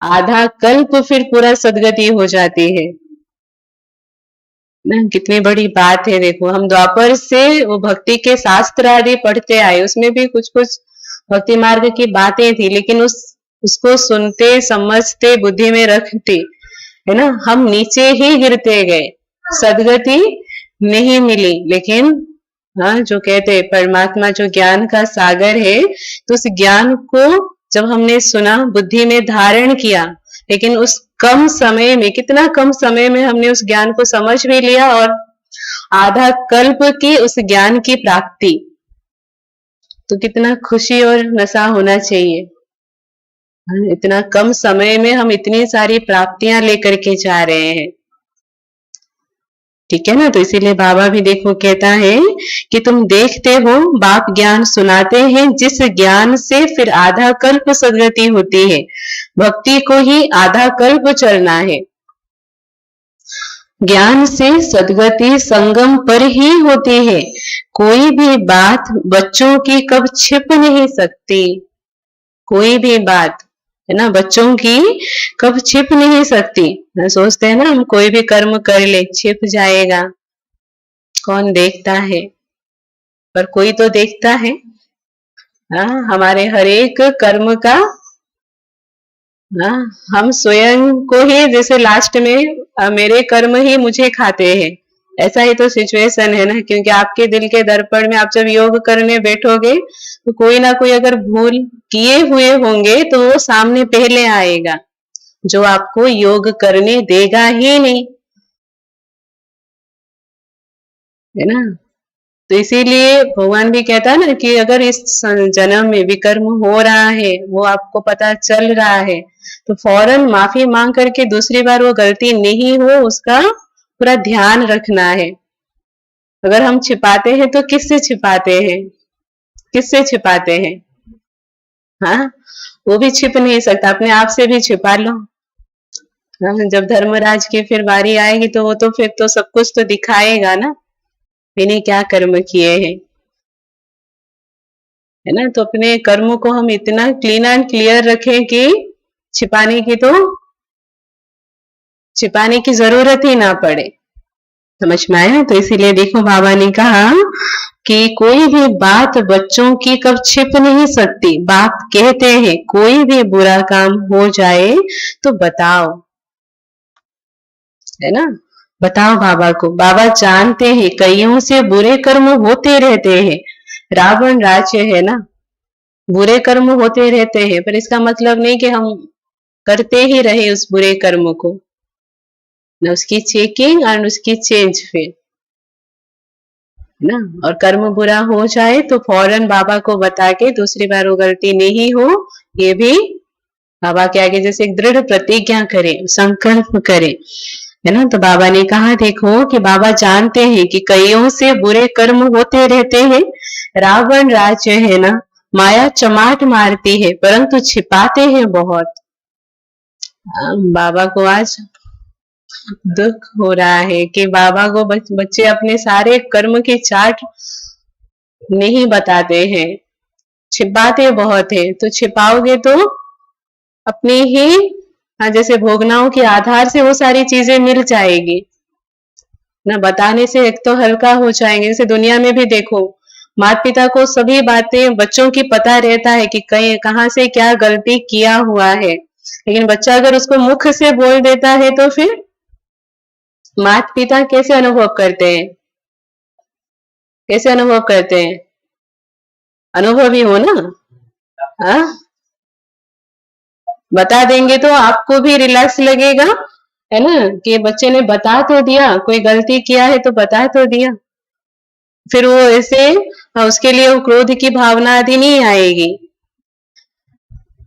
आधा कल्प फिर पूरा सदगति हो जाती है ना। कितनी बड़ी बात है। देखो, हम द्वापर से वो भक्ति के शास्त्र आदि पढ़ते आए, उसमें भी कुछ कुछ भक्ति मार्ग की बातें थी, लेकिन उसको सुनते समझते बुद्धि में रखते, है ना, हम नीचे ही गिरते गए, सदगति नहीं मिली। लेकिन हाँ, जो कहते परमात्मा जो ज्ञान का सागर है, तो उस ज्ञान को जब हमने सुना, बुद्धि में धारण किया, लेकिन उस कम समय में, कितना कम समय में हमने उस ज्ञान को समझ भी लिया, और आधा कल्प की उस ज्ञान की प्राप्ति, तो कितना खुशी और नशा होना चाहिए। इतना कम समय में हम इतनी सारी प्राप्तियां लेकर के जा रहे हैं। ठीक है ना। तो इसीलिए बाबा भी देखो कहता है कि तुम देखते हो बाप ज्ञान सुनाते हैं, जिस ज्ञान से फिर आधा कल्प सदगति होती है। भक्ति को ही आधा कल्प चलना है। ज्ञान से सदगति संगम पर ही होती है। कोई भी बात बच्चों की कब छिप नहीं सकती। कोई भी बात है ना बच्चों की कब छिप नहीं सकती। सोचते हैं ना हम कोई भी कर्म कर ले छिप जाएगा, कौन देखता है, पर कोई तो देखता है। हाँ, हमारे हर एक कर्म का हम स्वयं को ही जैसे लास्ट में मेरे कर्म ही मुझे खाते हैं, ऐसा ही तो सिचुएशन है ना। क्योंकि आपके दिल के दर्पण में आप जब योग करने बैठोगे तो कोई ना कोई अगर भूल किए हुए होंगे तो वो सामने पहले आएगा, जो आपको योग करने देगा ही नहीं, है ना। तो इसीलिए भगवान भी कहता है ना कि अगर इस जन्म में विकर्म हो रहा है, वो आपको पता चल रहा है, तो फौरन माफी मांग करके दूसरी बार वो गलती नहीं हो उसका पूरा ध्यान रखना है। अगर हम छिपाते हैं तो किससे छिपाते हैं, किससे छिपाते हैं। हाँ, वो भी छिप नहीं सकता, अपने आप से भी छिपा लो। हाँ, जब धर्मराज की फिर बारी आएगी तो वो तो फिर तो सब कुछ तो दिखाएगा ना, मैंने क्या कर्म किए हैं, है ना। तो अपने कर्मों को हम इतना क्लीन एंड क्लियर रखें कि छिपाने की जरूरत ही ना पड़े। समझ में आया। तो इसीलिए देखो बाबा ने कहा कि कोई भी बात बच्चों की कब छिप नहीं सकती। बाप कहते हैं कोई भी बुरा काम हो जाए तो बताओ, है ना, बताओ बाबा को। बाबा जानते हैं कईयों से बुरे कर्म होते रहते हैं। रावण राज्य है ना, बुरे कर्म होते रहते हैं, पर इसका मतलब नहीं कि हम करते ही रहे उस बुरे कर्म को, ना उसकी चेकिंग और उसकी चेंज फिर, है ना। और कर्म बुरा हो जाए तो फौरन बाबा को बता के दूसरी बार वो गलती नहीं हो, ये भी बाबा के आगे जैसे एक दृढ़ प्रतिज्ञा करे, संकल्प करे, है ना। तो बाबा ने कहा देखो कि बाबा जानते हैं कि कईयों से बुरे कर्म होते रहते हैं। रावण राज्य है ना, माया चमाट मारती है परंतु छिपाते हैं बहुत। बाबा को आज दुख हो रहा है कि बाबा को बच्चे अपने सारे कर्म की चाट नहीं बताते हैं, छिपाते बहुत है। तो छिपाओगे तो अपनी ही जैसे भोगनाओं के आधार से वो सारी चीजें मिल जाएगी ना, बताने से एक तो हल्का हो जाएंगे। जैसे दुनिया में भी देखो माता पिता को सभी बातें बच्चों की पता रहता है कि कहीं कहाँ से क्या गलती किया हुआ है, लेकिन बच्चा अगर उसको मुख से बोल देता है तो फिर माता पिता कैसे अनुभव करते हैं, कैसे अनुभव करते हैं, अनुभवी हो ना। हाँ, बता देंगे तो आपको भी रिलैक्स लगेगा, है ना, कि बच्चे ने बता तो दिया, कोई गलती किया है तो बता तो दिया, फिर वो ऐसे उसके लिए वो क्रोध की भावना आदि नहीं आएगी।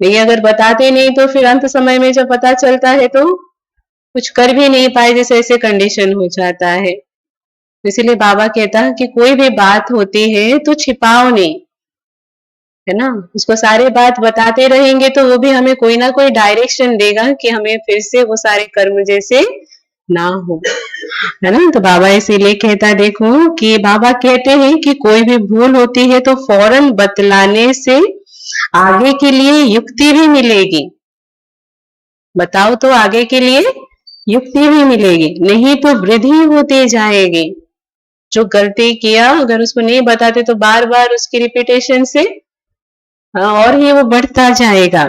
लेकिन अगर बताते नहीं तो फिर अंत समय में जब पता चलता है तो कुछ कर भी नहीं पाए, जैसे ऐसे कंडीशन हो जाता है। इसीलिए बाबा कहता है कि कोई भी बात होती है तो छिपाओ नहीं, है ना। उसको सारे बात बताते रहेंगे तो वो भी हमें कोई ना कोई डायरेक्शन देगा कि हमें फिर से वो सारे कर्म जैसे ना हो, है ना। तो बाबा इसीलिए कहता देखो कि बाबा कहते हैं कि कोई भी भूल होती है तो फौरन बतलाने से आगे के लिए युक्ति भी मिलेगी। बताओ तो आगे के लिए युक्ति भी मिलेगी, नहीं तो वृद्धि होती जाएगी। जो गलती किया अगर उसको नहीं बताते तो बार बार उसकी रिपीटेशन से और ही वो बढ़ता जाएगा।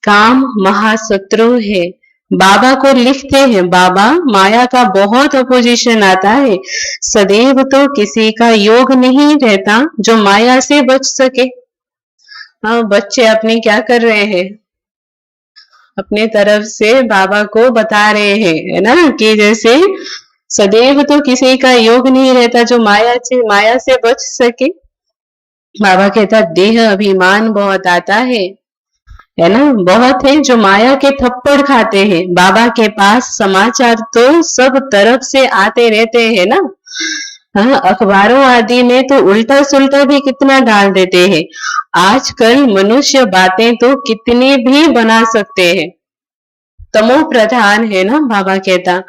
काम महाशत्रु है। बाबा को लिखते हैं बाबा माया का बहुत अपोजिशन आता है, सदैव तो किसी का योग नहीं रहता जो माया से बच सके। हाँ, बच्चे अपने क्या कर रहे हैं, अपने तरफ से बाबा को बता रहे हैं, है ना, कि जैसे सदैव तो किसी का योग नहीं रहता जो माया से बच सके। बाबा कहता देह अभिमान बहुत आता है, है ना। बहुत है जो माया के थप्पड़ खाते हैं, बाबा के पास समाचार तो सब तरफ से आते रहते हैं ना। हाँ, अखबारों आदि में तो उल्टा सुल्टा भी कितना डाल देते हैं। आजकल मनुष्य बातें तो कितनी भी बना सकते हैं, तमो प्रधान है ना। बाबा कहता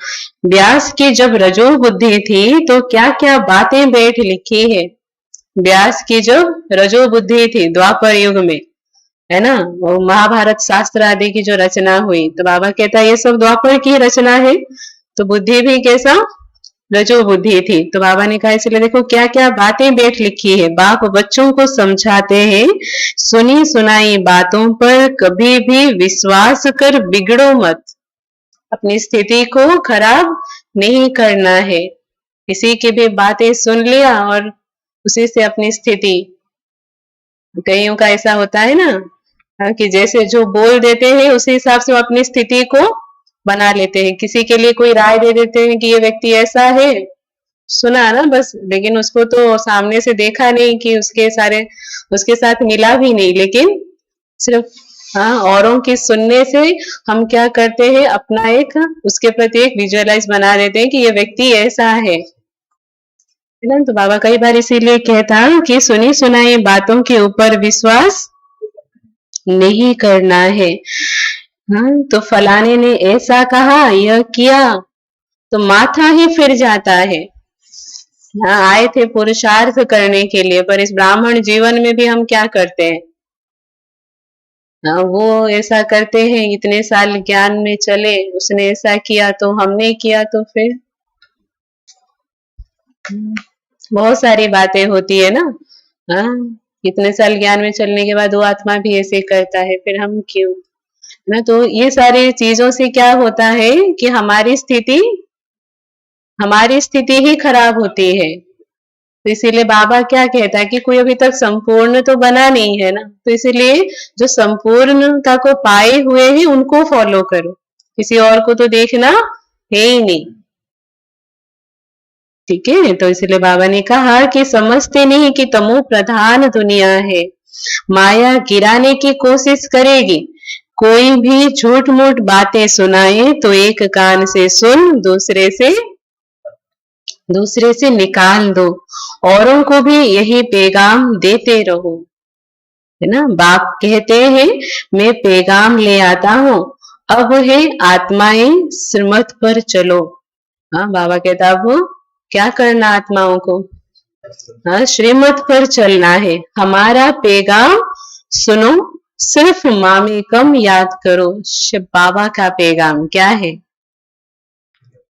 व्यास की जब रजो बुद्धि थी तो क्या क्या बातें बैठ लिखी है। व्यास की जब रजो बुद्धि थी द्वापर युग में, है ना, वो महाभारत शास्त्र आदि की जो रचना हुई, तो बाबा कहता है ये सब द्वापर की रचना है। तो बुद्धि भी कैसा, रजो बुद्धि थी। तो बाबा ने कहा इसलिए देखो क्या क्या बातें बैठ लिखी है। बाप बच्चों को समझाते हैं, सुनी सुनाई बातों पर कभी भी विश्वास कर बिगड़ो मत। अपनी स्थिति को खराब नहीं करना है। किसी की भी बातें सुन लिया और उसी से अपनी स्थिति, कईयों का ऐसा होता है ना, कि जैसे जो बोल देते हैं उसी हिसाब से वो अपनी स्थिति को बना लेते हैं। किसी के लिए कोई राय दे देते हैं कि ये व्यक्ति ऐसा है, सुना ना बस, लेकिन उसको तो सामने से देखा नहीं कि उसके साथ मिला भी नहीं, लेकिन सिर्फ हाँ औरों की सुनने से हम क्या करते हैं, अपना एक उसके प्रति एक विजुअलाइज बना देते हैं कि ये व्यक्ति ऐसा है ना। तो बाबा कई बार इसीलिए कहता कि सुनी सुनाई बातों के ऊपर विश्वास नहीं करना है। हाँ, तो फलाने ने ऐसा कहा, यह किया, तो माथा ही फिर जाता है। हाँ, आए थे पुरुषार्थ करने के लिए, पर इस ब्राह्मण जीवन में भी हम क्या करते हैं, हाँ, वो ऐसा करते हैं, इतने साल ज्ञान में चले, उसने ऐसा किया तो हमने किया, तो फिर बहुत सारी बातें होती है ना। हाँ, इतने साल ज्ञान में चलने के बाद वो आत्मा भी ऐसे करता है, फिर हम क्यों ना। तो ये सारी चीजों से क्या होता है कि हमारी स्थिति ही खराब होती है। तो इसीलिए बाबा क्या कहता है कि कोई अभी तक संपूर्ण तो बना नहीं है ना, तो इसीलिए जो संपूर्णता को पाए हुए हैं उनको फॉलो करो, किसी और को तो देखना है ही नहीं। ठीक है, तो इसलिए बाबा ने कहा कि समझते नहीं कि तमो प्रधान दुनिया है, माया गिराने की कोशिश करेगी। कोई भी झूठ मूठ बातें सुनाए तो एक कान से सुन, दूसरे से निकाल दो। औरों को भी यही पैगाम देते रहो, है ना। बाप कहते हैं मैं पैगाम ले आता हूँ, अब है आत्माएं श्रीमत पर चलो। हाँ, बाबा कहता अब क्या करना आत्माओं को, हाँ, श्रीमत पर चलना है। हमारा पैगाम सुनो, सिर्फ मामे कम याद करो। बाबा का पैगाम क्या है,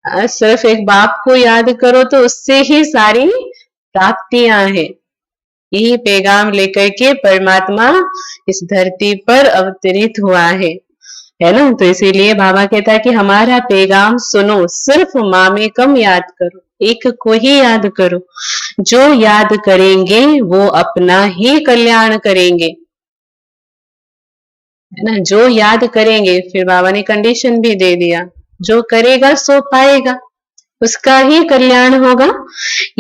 सिर्फ एक बाप को याद करो तो उससे ही सारी प्राप्तियां हैं। यही पैगाम लेकर के परमात्मा इस धरती पर अवतरित हुआ है ना। तो इसीलिए बाबा कहता है कि हमारा पैगाम सुनो, सिर्फ मामे कम याद करो, एक को ही याद करो। जो याद करेंगे वो अपना ही कल्याण करेंगे, है ना। जो याद करेंगे, फिर बाबा ने कंडीशन भी दे दिया, जो करेगा सो पाएगा, उसका ही कल्याण होगा।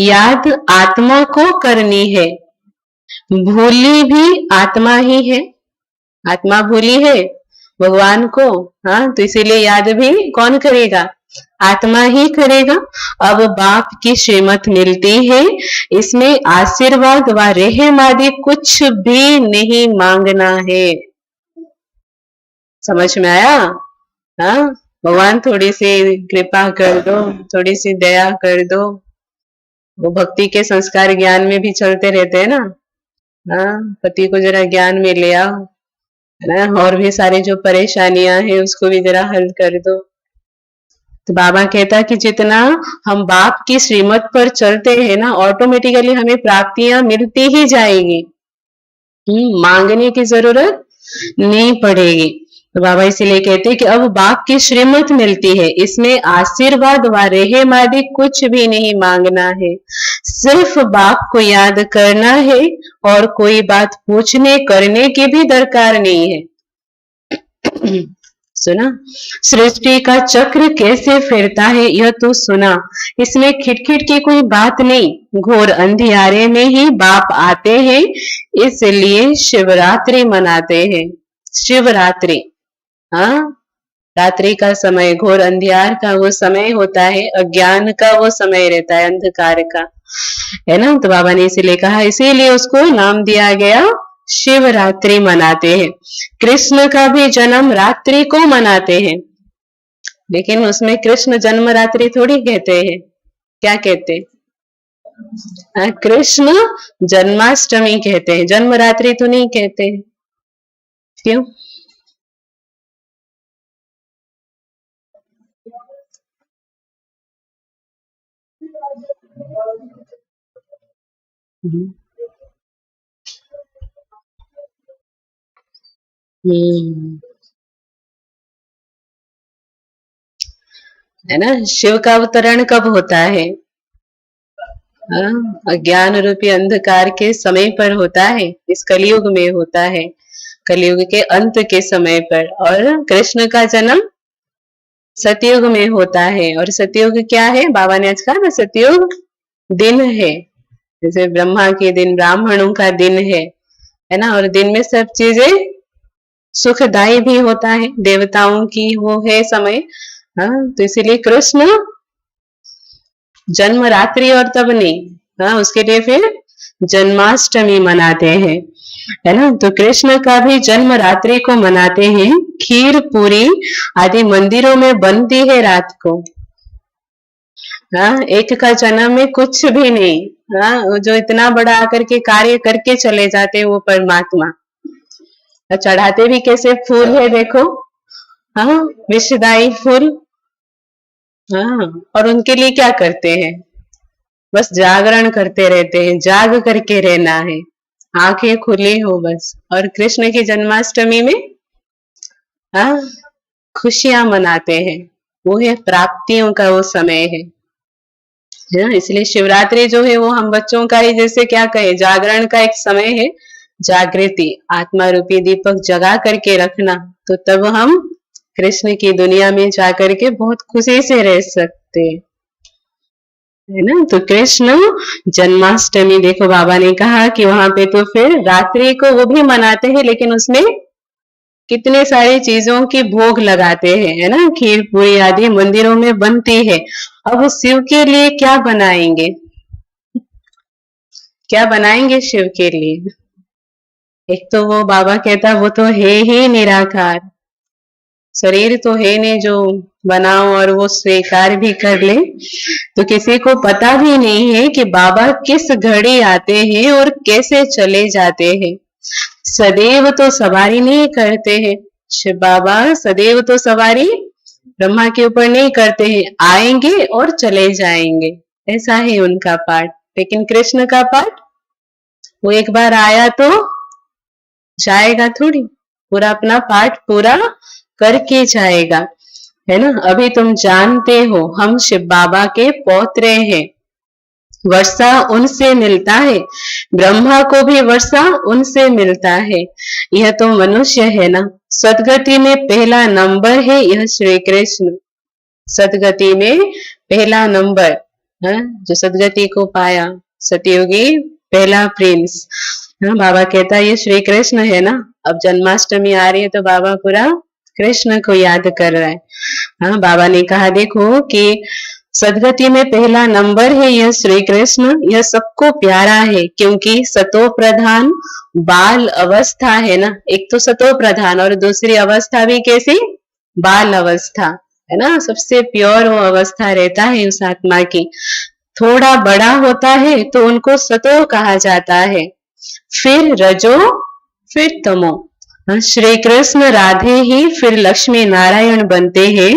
याद आत्मा को करनी है, भूली भी आत्मा ही है। आत्मा भूली है भगवान को, हाँ, तो इसीलिए याद भी कौन करेगा, आत्मा ही करेगा। अब बाप की श्रीमत मिलती है, इसमें आशीर्वाद व रहम आदि कुछ भी नहीं मांगना है। समझ में आया, हाँ। भगवान थोड़ी सी कृपा कर दो, थोड़ी सी दया कर दो, वो भक्ति के संस्कार ज्ञान में भी चलते रहते हैं ना। हाँ, पति को जरा ज्ञान में ले आओ, है ना, और भी सारी जो परेशानियां हैं उसको भी जरा हल कर दो। तो बाबा कहता कि जितना हम बाप की श्रीमत पर चलते हैं ना, ऑटोमेटिकली हमें प्राप्तियां मिलती ही जाएगी, मांगने की जरूरत नहीं पड़ेगी। तो बाबा इसीलिए कहते हैं कि अब बाप की श्रीमत मिलती है, इसमें आशीर्वाद व रहम आदि कुछ भी नहीं मांगना है, सिर्फ बाप को याद करना है और कोई बात पूछने करने की भी दरकार नहीं है। सुना, सृष्टि का चक्र कैसे फिरता है यह तो सुना, इसमें खिटखिट की कोई बात नहीं। घोर अंधियारे में ही बाप आते हैं, इसलिए शिवरात्रि मनाते हैं। शिवरात्रि, हाँ, रात्रि का समय, घोर अंधियार का वो समय होता है, अज्ञान का वो समय रहता है, अंधकार का, है ना। तो बाबा ने इसीलिए कहा, इसीलिए उसको नाम दिया गया, शिवरात्रि मनाते हैं। कृष्ण का भी जन्म रात्रि को मनाते हैं, लेकिन उसमें कृष्ण जन्म रात्रि थोड़ी कहते हैं, क्या कहते हैं? कृष्ण जन्माष्टमी कहते हैं, जन्म रात्रि तो नहीं कहते हैं। क्यों? हम्म, है ना। शिव का अवतरण कब होता है? हाँ, अज्ञान रूपी अंधकार के समय पर होता है, इस कलयुग में होता है, कलयुग के अंत के समय पर। और कृष्ण का जन्म सतयुग में होता है। और सतयुग क्या है? बाबा ने आज कहा ना, सतयुग दिन है, जैसे ब्रह्मा के दिन, ब्राह्मणों का दिन है ना। और दिन में सब चीजें सुखदायी भी होता है, देवताओं की वो है समय। हाँ, तो इसीलिए कृष्ण जन्म रात्रि और तब नहीं, हाँ, उसके लिए फिर जन्माष्टमी मनाते हैं, है ना। तो कृष्ण का भी जन्म रात्रि को मनाते हैं। खीर पूरी आदि मंदिरों में बनती है रात को। हाँ, एक का जन्म में कुछ भी नहीं, हाँ, जो इतना बड़ा आकर के कार्य करके चले जाते हैं वो परमात्मा, चढ़ाते भी कैसे फूल है देखो, हाँ, विषदाई फूल, हाँ। और उनके लिए क्या करते हैं? बस जागरण करते रहते हैं, जाग करके रहना है, आंखें खुली हो बस। और कृष्ण की जन्माष्टमी में, हाँ, खुशियां मनाते हैं, वो है प्राप्तियों का वो समय है ना। इसलिए शिवरात्रि जो है वो हम बच्चों का ही, जैसे क्या कहे, जागरण का एक समय है, जागृति, आत्मा रूपी दीपक जगा करके रखना, तो तब हम कृष्ण की दुनिया में जाकर के बहुत खुशी से रह सकते हैं, है ना। तो कृष्ण जन्माष्टमी, देखो बाबा ने कहा कि वहां पे तो फिर रात्रि को वो भी मनाते हैं, लेकिन उसमें कितने सारी चीजों की भोग लगाते हैं, है ना। खीर पूरी आदि मंदिरों में बनती है। अब उस शिव के लिए क्या बनाएंगे? क्या बनाएंगे शिव के लिए? एक तो वो बाबा कहता वो तो है ही निराकार, शरीर तो है नहीं जो बनाओ और वो स्वीकार भी कर ले। तो किसी को पता भी नहीं है कि बाबा किस घड़ी आते हैं और कैसे चले जाते हैं। सदैव तो सवारी नहीं करते हैं शिव बाबा, सदैव तो सवारी ब्रह्मा के ऊपर नहीं करते हैं, आएंगे और चले जाएंगे, ऐसा है उनका पाठ। लेकिन कृष्ण का पाठ, वो एक बार आया तो जाएगा थोड़ी, पूरा अपना पाठ पूरा करके जाएगा, है ना। अभी तुम जानते हो हम शिव बाबा के पौत्रे हैं, वर्षा उनसे मिलता है, ब्रह्मा को भी वर्षा उनसे मिलता है। यह तो मनुष्य है ना। सदगति में पहला नंबर है यह श्री कृष्ण, सदगति में पहला नंबर, है जो सदगति को पाया, सतयुगी पहला प्रिंस। हाँ, बाबा कहता है ये श्री कृष्ण है ना। अब जन्माष्टमी आ रही है तो बाबा पूरा कृष्ण को याद कर रहा है। हाँ, बाबा ने कहा देखो कि सदगति में पहला नंबर है यह श्री कृष्ण, यह सबको प्यारा है, क्योंकि सतो प्रधान बाल अवस्था है ना। एक तो सतो प्रधान और दूसरी अवस्था भी कैसी? बाल अवस्था, है ना। सबसे प्योर वो अवस्था रहता है उस आत्मा की। थोड़ा बड़ा होता है तो उनको सतो कहा जाता है, फिर रजो, फिर तमो। श्री कृष्ण राधे ही फिर लक्ष्मी नारायण बनते हैं,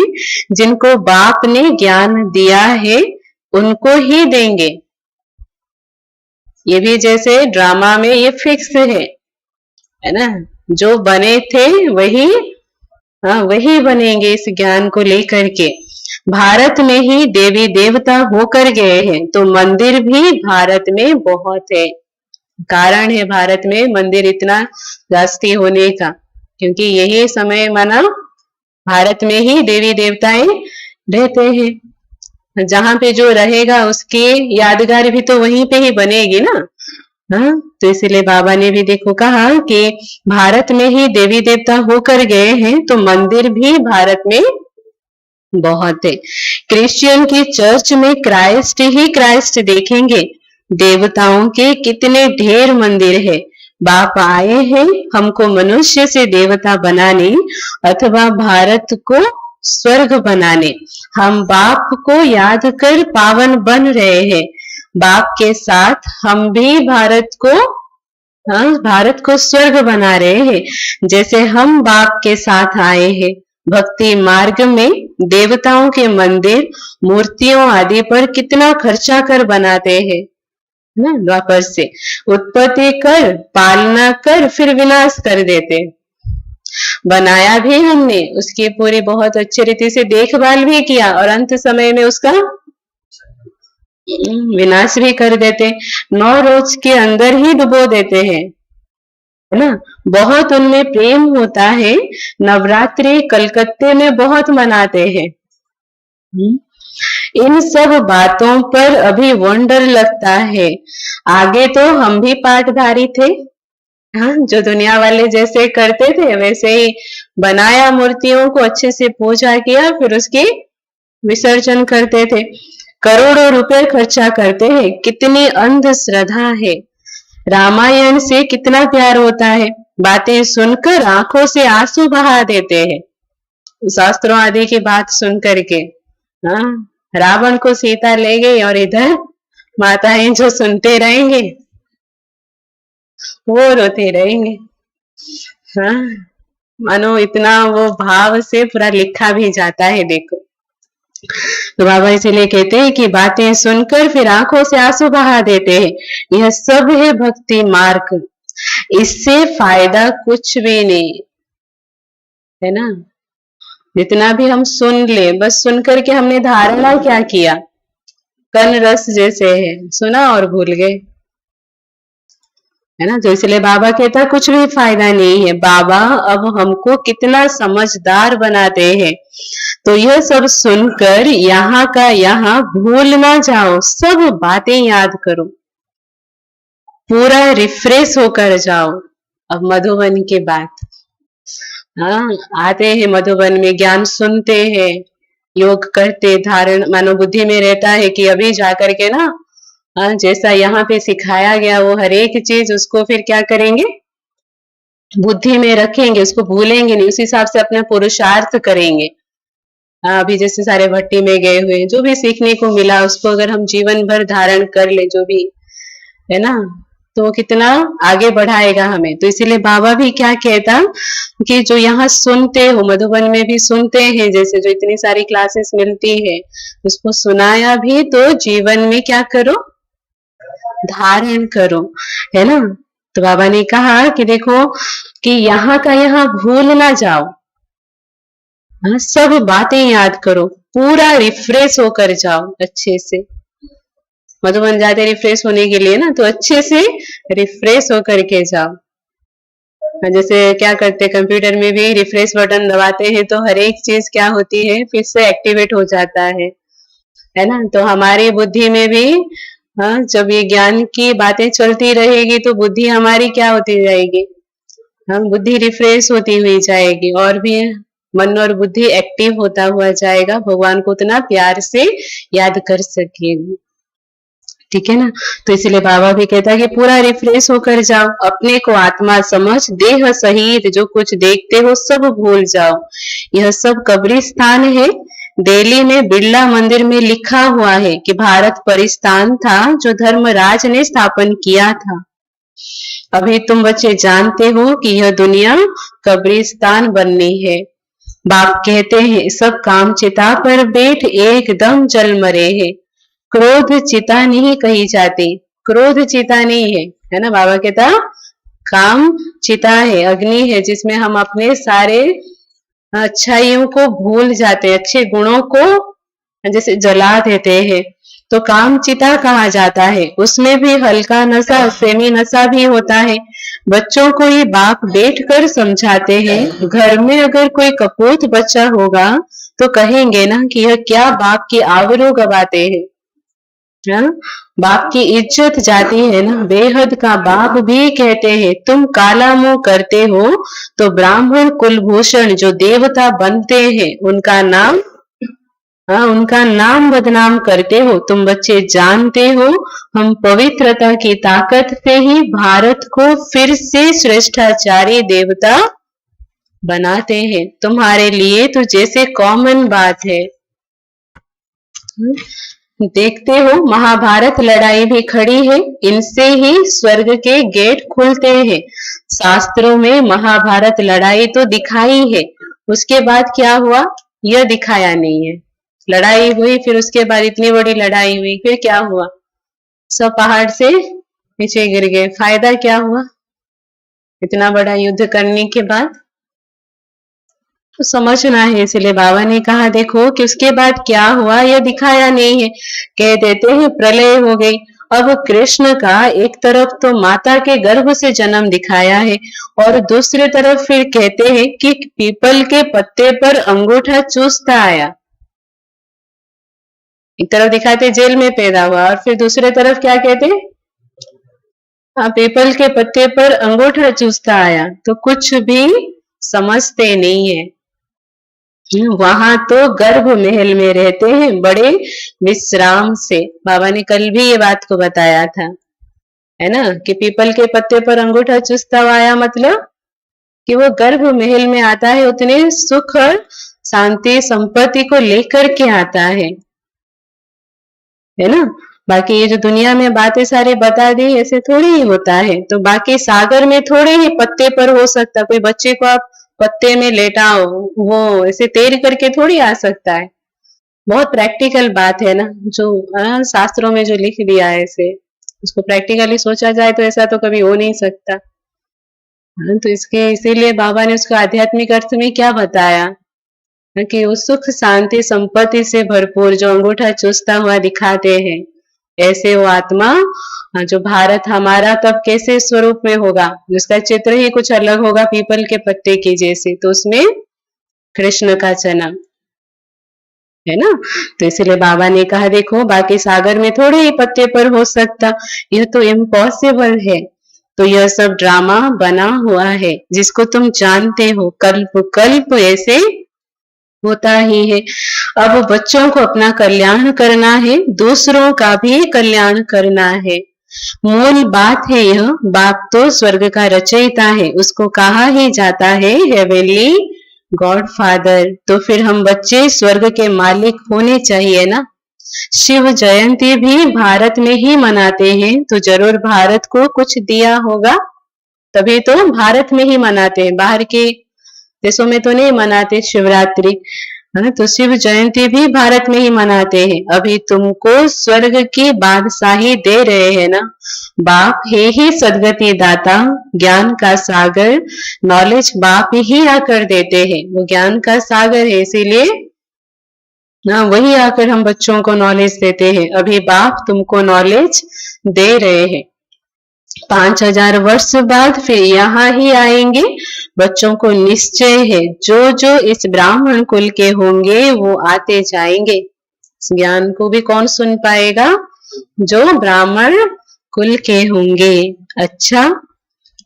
जिनको बाप ने ज्ञान दिया है उनको ही देंगे। ये भी जैसे ड्रामा में ये फिक्स है ना। जो बने थे वही, हाँ, वही बनेंगे इस ज्ञान को लेकर के। भारत में ही देवी देवता होकर गए हैं, तो मंदिर भी भारत में बहुत है। कारण है भारत में मंदिर इतना जास्ती होने का, क्योंकि यही समय माना भारत में ही देवी देवताएं रहते हैं। जहां पे जो रहेगा उसकी यादगार भी तो वहीं पे ही बनेगी ना। हाँ, तो इसीलिए बाबा ने भी देखो कहा कि भारत में ही देवी देवता होकर गए हैं, तो मंदिर भी भारत में बहुत है। क्रिश्चियन की चर्च में क्राइस्ट ही क्राइस्ट देखेंगे, देवताओं के कितने ढेर मंदिर है। बाप आए हैं हमको मनुष्य से देवता बनाने अथवा भारत को स्वर्ग बनाने। हम बाप को याद कर पावन बन रहे हैं। बाप के साथ हम भी भारत को, हाँ, भारत को स्वर्ग बना रहे हैं, जैसे हम बाप के साथ आए हैं। भक्ति मार्ग में देवताओं के मंदिर, मूर्तियों आदि पर कितना खर्चा कर बनाते हैं ना, द्वापर से उत्पत्ति कर, पालना कर, फिर विनाश कर देते। बनाया भी हमने, उसकी पूरी बहुत अच्छी रीति से देखभाल भी किया और अंत समय में उसका विनाश भी कर देते। 9 रोज के अंदर ही डुबो देते हैं, है ना। बहुत उनमें प्रेम होता है। नवरात्रि कलकत्ते में बहुत मनाते हैं। इन सब बातों पर अभी वंडर लगता है। आगे तो हम भी पाठधारी थे, हाँ, जो दुनिया वाले जैसे करते थे वैसे ही बनाया, मूर्तियों को अच्छे से पूजा किया, फिर उसकी विसर्जन करते थे। करोड़ों रुपए खर्चा करते हैं। कितनी अंधश्रद्धा है। रामायण से कितना प्यार होता है। बातें सुनकर आंखों से आंसू बहा देते हैं, शास्त्रों आदि की बात सुन करके। हाँ, रावण को सीता ले गई और इधर माताएं जो सुनते रहेंगे वो रोते रहेंगे। हाँ, मानो इतना वो भाव से पूरा लिखा भी जाता है। देखो, तो बाबा इसीलिए कहते हैं कि बातें सुनकर फिर आंखों से आंसू बहा देते हैं। यह सब है भक्ति मार्ग, इससे फायदा कुछ भी नहीं है ना। जितना भी हम सुन ले, बस सुन करके हमने धारणा क्या किया, कन रस जैसे है, सुना और भूल गए, है ना। तो इसलिए बाबा कहता कुछ भी फायदा नहीं है। बाबा अब हमको कितना समझदार बनाते हैं। तो यह सब सुनकर यहाँ का यहाँ भूल ना जाओ, सब बातें याद करो, पूरा रिफ्रेश होकर जाओ। अब मधुबन की बात, हाँ, आते हैं मधुबन में, ज्ञान सुनते हैं, योग करते, धारण मानो बुद्धि में रहता है कि अभी जाकर के ना, हाँ, जैसा यहाँ पे सिखाया गया वो हर एक चीज उसको फिर क्या करेंगे, बुद्धि में रखेंगे, उसको भूलेंगे नहीं, उस हिसाब से अपना पुरुषार्थ करेंगे। हाँ, अभी जैसे सारे भट्टी में गए हुए, जो भी सीखने को मिला उसको अगर हम जीवन भर धारण कर ले, जो भी है ना, तो कितना आगे बढ़ाएगा हमें। तो इसीलिए बाबा भी क्या कहता कि जो यहाँ सुनते हो, मधुबन में भी सुनते हैं, जैसे जो इतनी सारी क्लासेस मिलती है, उसको सुनाया भी तो जीवन में क्या करो, धारण करो, है ना। तो बाबा ने कहा कि देखो कि यहाँ का यहाँ भूल ना जाओ, हाँ, सब बातें याद करो, पूरा रिफ्रेश होकर जाओ अच्छे से। मधुबन जाते रिफ्रेश होने के लिए ना, तो अच्छे से रिफ्रेश होकर के जाओ। जैसे क्या करते, कंप्यूटर में भी रिफ्रेश बटन दबाते हैं तो हर एक चीज क्या होती है, फिर से एक्टिवेट हो जाता है ना। तो हमारी बुद्धि में भी, हाँ, जब ये ज्ञान की बातें चलती रहेगी तो बुद्धि हमारी क्या होती जाएगी, हम बुद्धि रिफ्रेश होती हुई जाएगी, और भी मन और बुद्धि एक्टिव होता हुआ जाएगा, भगवान को उतना प्यार से याद कर सकेगी, ठीक है ना। तो इसलिए बाबा भी कहता है कि पूरा रिफ्रेश होकर जाओ, अपने को आत्मा समझ, देह सहित जो कुछ देखते हो सब भूल जाओ। यह सब कब्रिस्तान है। दिल्ली में बिरला मंदिर में लिखा हुआ है कि भारत परिस्तान था जो धर्मराज ने स्थापन किया था। अभी तुम बच्चे जानते हो कि यह दुनिया कब्रिस्तान बननी है। बाप कहते हैं सब काम चिता पर बैठ एकदम जल मरे हैं। क्रोध चिता नहीं कही जाती, क्रोध चिता नहीं है ना। बाबा कहता काम चिता है, अग्नि है, जिसमें हम अपने सारे अच्छाइयों को भूल जाते हैं, अच्छे गुणों को जैसे जला देते हैं, तो काम चिता कहा जाता है। उसमें भी हल्का नशा, सेमी नशा भी होता है। बच्चों को ये बाप बैठकर समझाते हैं। घर में अगर कोई कपूत बच्चा होगा तो कहेंगे ना कि यह क्या बाप की आबरू गवाते हैं, हाँ? बाप की इज्जत जाती है ना, बेहद का बाप भी कहते हैं तुम काला मुंह करते हो तो ब्राह्मण कुलभूषण जो देवता बनते हैं उनका नाम, हाँ, उनका नाम बदनाम करते हो। तुम बच्चे जानते हो हम पवित्रता की ताकत से ही भारत को फिर से श्रेष्ठाचारी देवता बनाते हैं। तुम्हारे लिए तो जैसे कॉमन बात है। देखते हो महाभारत लड़ाई भी खड़ी है, इनसे ही स्वर्ग के गेट खुलते हैं। शास्त्रों में महाभारत लड़ाई तो दिखाई है, उसके बाद क्या हुआ यह दिखाया नहीं है। लड़ाई हुई, फिर उसके बाद इतनी बड़ी लड़ाई हुई, फिर क्या हुआ, सब पहाड़ से नीचे गिर गए। फायदा क्या हुआ इतना बड़ा युद्ध करने के बाद? तो समझना है, इसलिए बाबा ने कहा देखो कि उसके बाद क्या हुआ यह दिखाया नहीं है। कह देते हैं प्रलय हो गई। अब कृष्ण का एक तरफ तो माता के गर्भ से जन्म दिखाया है और दूसरी तरफ फिर कहते हैं कि पीपल के पत्ते पर अंगूठा चूसता आया। एक तरफ दिखाते जेल में पैदा हुआ और फिर दूसरे तरफ क्या कहते, हाँ, पीपल के पत्ते पर अंगूठा चूसता आया। तो कुछ भी समझते नहीं है। वहां तो गर्भ महल में रहते हैं बड़े विश्राम से। बाबा ने कल भी ये बात को बताया था, है ना, कि पीपल के पत्ते पर अंगूठा चूसता हुआ आया, मतलब कि वो गर्भ महल में आता है उतने सुख और शांति संपत्ति को लेकर के आता है ना। बाकी ये जो दुनिया में बातें सारी बता दी ऐसे थोड़ी ही होता है। तो बाकी सागर में थोड़े ही पत्ते पर हो सकता, कोई बच्चे को आप पत्ते में लेटाओ वो ऐसे तैर करके थोड़ी आ सकता है। बहुत प्रैक्टिकल बात है ना, जो शास्त्रों में जो लिख दिया है ऐसे उसको प्रैक्टिकली सोचा जाए तो ऐसा तो कभी हो नहीं सकता। हाँ, तो इसके इसीलिए बाबा ने उसको आध्यात्मिक अर्थ में क्या बताया कि उस सुख शांति संपत्ति से भरपूर जो अंगूठा चूसता हुआ दिखाते हैं, ऐसे वो आत्मा जो भारत हमारा तब कैसे स्वरूप में होगा, जिसका चित्र ही कुछ अलग होगा पीपल के पत्ते की जैसे, तो उसमें कृष्ण का जन्म है ना। तो इसलिए बाबा ने कहा देखो बाकी सागर में थोड़े ही पत्ते पर हो सकता, यह तो इम्पॉसिबल है। तो यह सब ड्रामा बना हुआ है जिसको तुम जानते हो, कल्प कल्प ऐसे होता ही है। अब बच्चों को अपना कल्याण करना है, दूसरों का भी कल्याण करना है। मूल बात है यह, बाप तो स्वर्ग का रचयिता है, उसको कहा ही जाता है हेवेनली गॉड फादर। तो फिर हम बच्चे स्वर्ग के मालिक होने चाहिए ना। शिव जयंती भी भारत में ही मनाते हैं, तो जरूर भारत को कुछ दिया होगा, तभी तो भारत में ही मनाते हैं, बाहर के देशों में तो नहीं मनाते शिवरात्रि, है ना। तो शिव जयंती भी भारत में ही मनाते हैं। अभी तुमको स्वर्ग की बादशाही दे रहे हैं ना, बाप है ही सदगति दाता, ज्ञान का सागर, नॉलेज बाप ही आकर देते हैं, वो ज्ञान का सागर है, इसीलिए ना वही आकर हम बच्चों को नॉलेज देते हैं। अभी बाप तुमको नॉलेज दे रहे हैं, 5000 वर्ष बाद फिर यहाँ ही आएंगे। बच्चों को निश्चय है जो जो इस ब्राह्मण कुल के होंगे वो आते जाएंगे। इस ज्ञान को भी कौन सुन पाएगा, जो ब्राह्मण कुल के होंगे। अच्छा,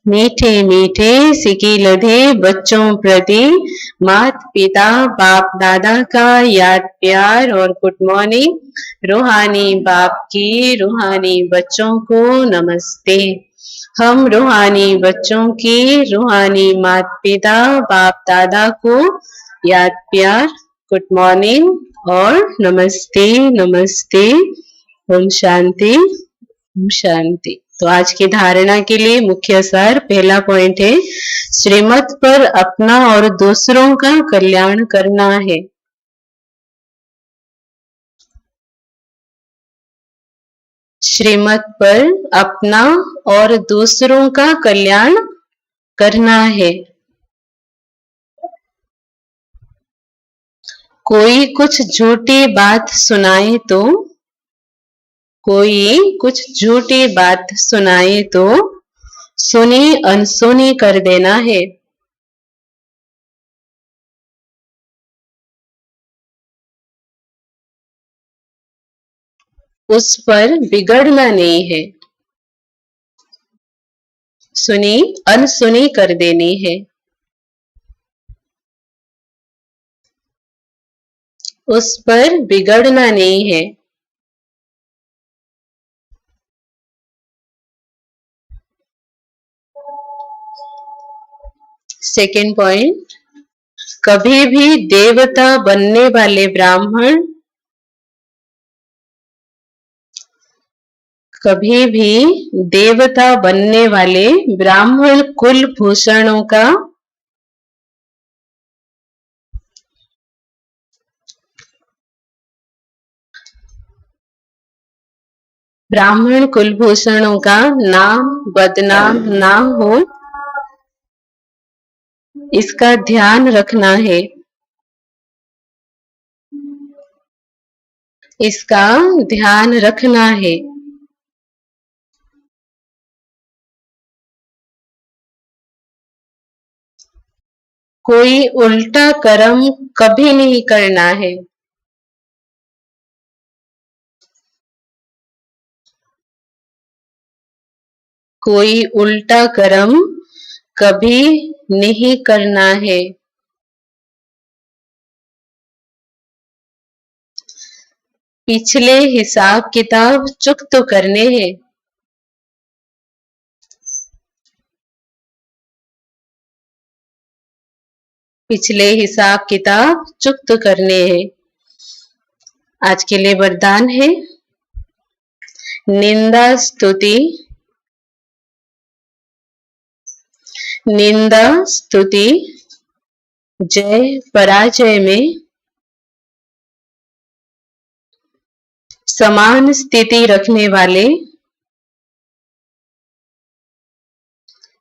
मीठे मीठे सिकी लधे बच्चों प्रति मात पिता बाप दादा का याद प्यार और गुड मॉर्निंग। रूहानी बाप की रूहानी बच्चों को नमस्ते। हम रूहानी बच्चों की रूहानी मात पिता बाप दादा को याद प्यार, गुड मॉर्निंग और नमस्ते नमस्ते। ओम शांति ओम शांति। तो आज की धारणा के लिए मुख्य सार, पहला पॉइंट है श्रीमत पर अपना और दूसरों का कल्याण करना है। श्रीमत पर अपना और दूसरों का कल्याण करना है। कोई कुछ झूठी बात सुनाए तो, कोई कुछ झूठी बात सुनाए तो सुनी अनसुनी कर देना है। उस पर बिगड़ना नहीं है। सुनी अनसुनी कर देनी है। उस पर बिगड़ना नहीं है। सेकेंड पॉइंट, कभी भी देवता बनने वाले ब्राह्मण कभी भी देवता बनने वाले ब्राह्मण कुलभूषणों का ब्राह्मण कुलभूषणों का नाम बदनाम ना हो, इसका ध्यान रखना है। इसका ध्यान रखना है। कोई उल्टा कर्म कभी नहीं करना है। कोई उल्टा कर्म कभी नहीं करना है। पिछले हिसाब किताब चुकत करने हैं। पिछले हिसाब किताब चुकत करने हैं। आज के लिए वरदान है, निंदा स्तुति जय पराजय में समान स्थिति रखने वाले,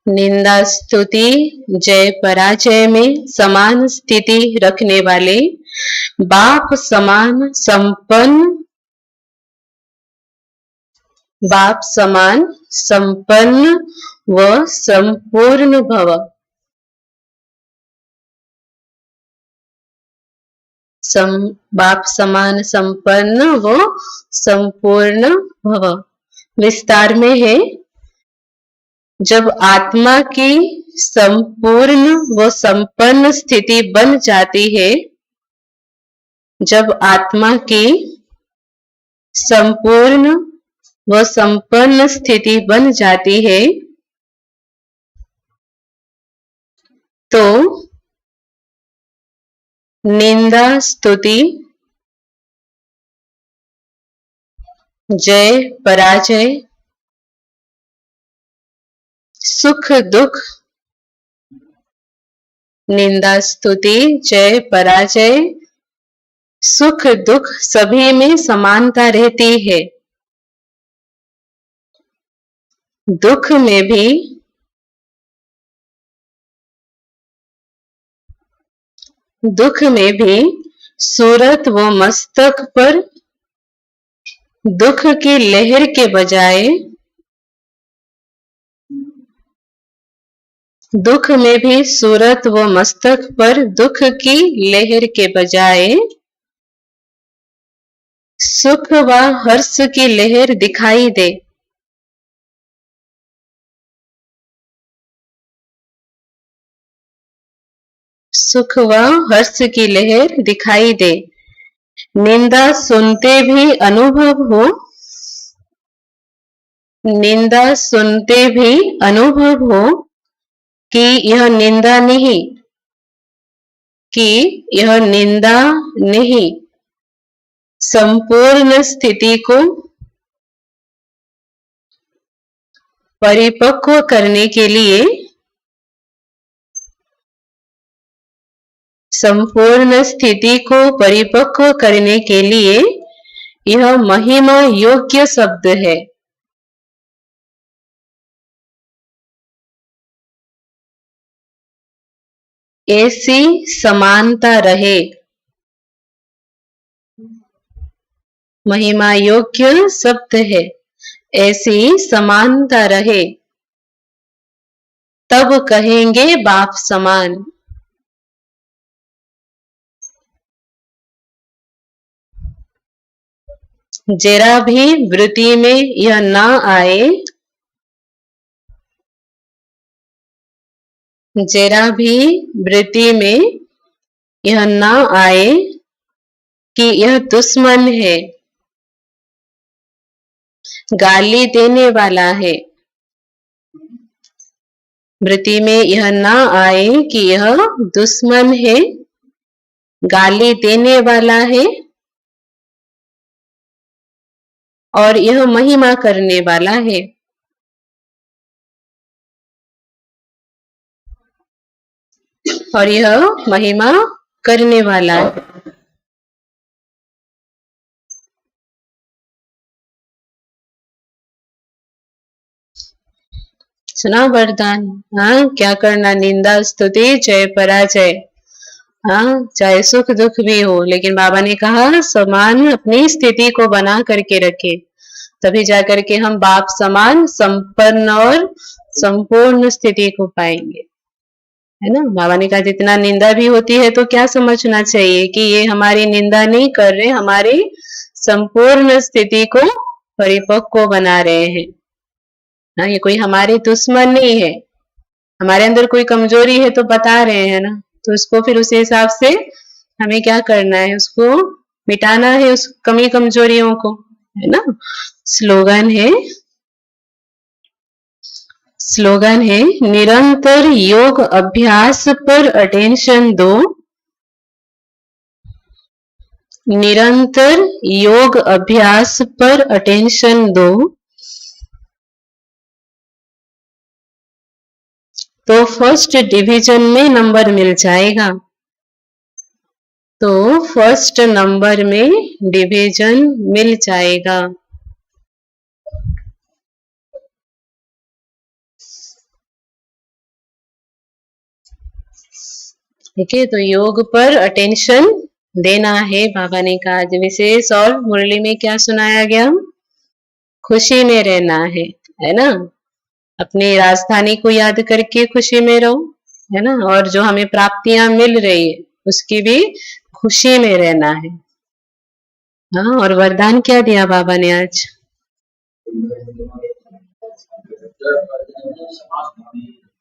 निंदा स्तुति जय पराजय में समान स्थिति रखने वाले बाप समान संपन्न व संपूर्ण भव। बाप समान संपन्न व संपूर्ण भव। विस्तार में है, जब आत्मा की संपूर्ण व संपन्न स्थिति बन जाती है, जब आत्मा की संपूर्ण व संपन्न स्थिति बन जाती है, तो निंदा स्तुति जय पराजय, सुख दुख, निंदा स्तुति जय पराजय, सुख दुख सभी में समानता रहती है। दुख में भी सूरत व मस्तक पर दुख की लहर के बजाय, दुख में भी सूरत व मस्तक पर दुख की लहर के बजाय सुख व हर्ष की लहर दिखाई दे। सुख व हर्ष की लहर दिखाई दे। निंदा सुनते भी अनुभव हो, निंदा सुनते भी अनुभव हो कि यह निंदा नहीं, कि यह निंदा नहीं, संपूर्ण स्थिति को परिपक्व करने के लिए, संपूर्ण स्थिति को परिपक्व करने के लिए यह महिमा योग्य शब्द है। ऐसी समानता रहे, महिमा योग्य शब्द है। ऐसी समानता रहे, तब कहेंगे बाप समान। जरा भी वृत्ति में यह ना आए, जरा भी वृत्ति में यह ना आए कि यह दुश्मन है, गाली देने वाला है। वृत्ति में यह ना आए कि यह दुश्मन है, गाली देने वाला है और यह महिमा करने वाला है। और यह महिमा करने वाला है। सुना वरदान? हाँ, क्या करना? निंदा स्तुति जय पराजय। हाँ, चाहे सुख दुख भी हो, लेकिन बाबा ने कहा समान अपनी स्थिति को बना करके रखे, तभी जाकर के हम बाप समान संपन्न और संपूर्ण स्थिति को पाएंगे, है ना। बाबा ने कहा जितना निंदा भी होती है तो क्या समझना चाहिए कि ये हमारी निंदा नहीं कर रहे, हमारी संपूर्ण स्थिति को परिपक्व बना रहे हैं। ना, ये कोई हमारे दुश्मन नहीं है। हमारे अंदर कोई कमजोरी है तो बता रहे हैं ना, तो उसको फिर उसी हिसाब से हमें क्या करना है, उसको मिटाना है, उस कमी कमजोरियों को, है ना। स्लोगन है निरंतर योग अभ्यास पर अटेंशन दो, निरंतर योग अभ्यास पर अटेंशन दो, तो फर्स्ट डिवीजन में नंबर मिल जाएगा, तो फर्स्ट नंबर में डिवीजन मिल जाएगा। ठीक है, तो योग पर अटेंशन देना है। बाबा ने कहा आज विशेष, और मुरली में क्या सुनाया गया? खुशी में रहना है ना। अपनी राजधानी को याद करके खुशी में रहो, है ना। और जो हमें प्राप्तियां मिल रही है उसकी भी खुशी में रहना है। हाँ, और वरदान क्या दिया बाबा ने आज?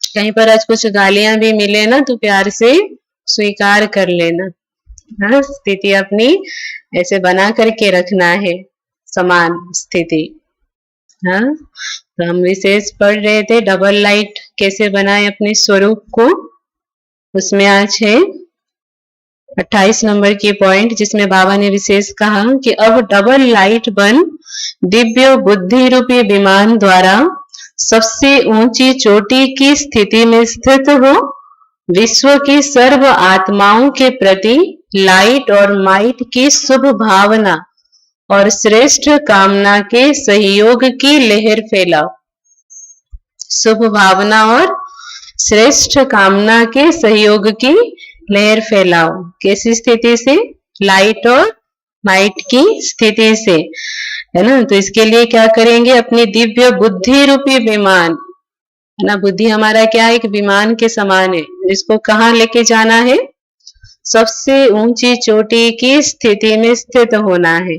कहीं पर आज कुछ गालियां भी मिले ना तो प्यार से स्वीकार कर लेना। हाँ, स्थिति अपनी ऐसे बना करके रखना है, समान स्थिति। हाँ, तो हम विशेष पढ़ रहे थे डबल लाइट कैसे बनाए अपने स्वरूप को। उसमें आज है 28 नंबर की पॉइंट, जिसमें बाबा ने विशेष कहा कि अब डबल लाइट बन दिव्य बुद्धि रूपी विमान द्वारा सबसे ऊंची चोटी की स्थिति में स्थित हो, विश्व की सर्व आत्माओं के प्रति लाइट और माइट की शुभ भावना और श्रेष्ठ कामना के सहयोग की लहर फैलाओ। शुभ भावना और श्रेष्ठ कामना के सहयोग की लहर फैलाओ। कैसी स्थिति से? लाइट और माइट की स्थिति से, है ना। तो इसके लिए क्या करेंगे? अपनी दिव्य बुद्धि रूपी विमान, है ना। बुद्धि हमारा क्या है? एक विमान के समान है, जिसको कहाँ लेके जाना है? सबसे ऊंची चोटी की स्थिति में स्थित होना है।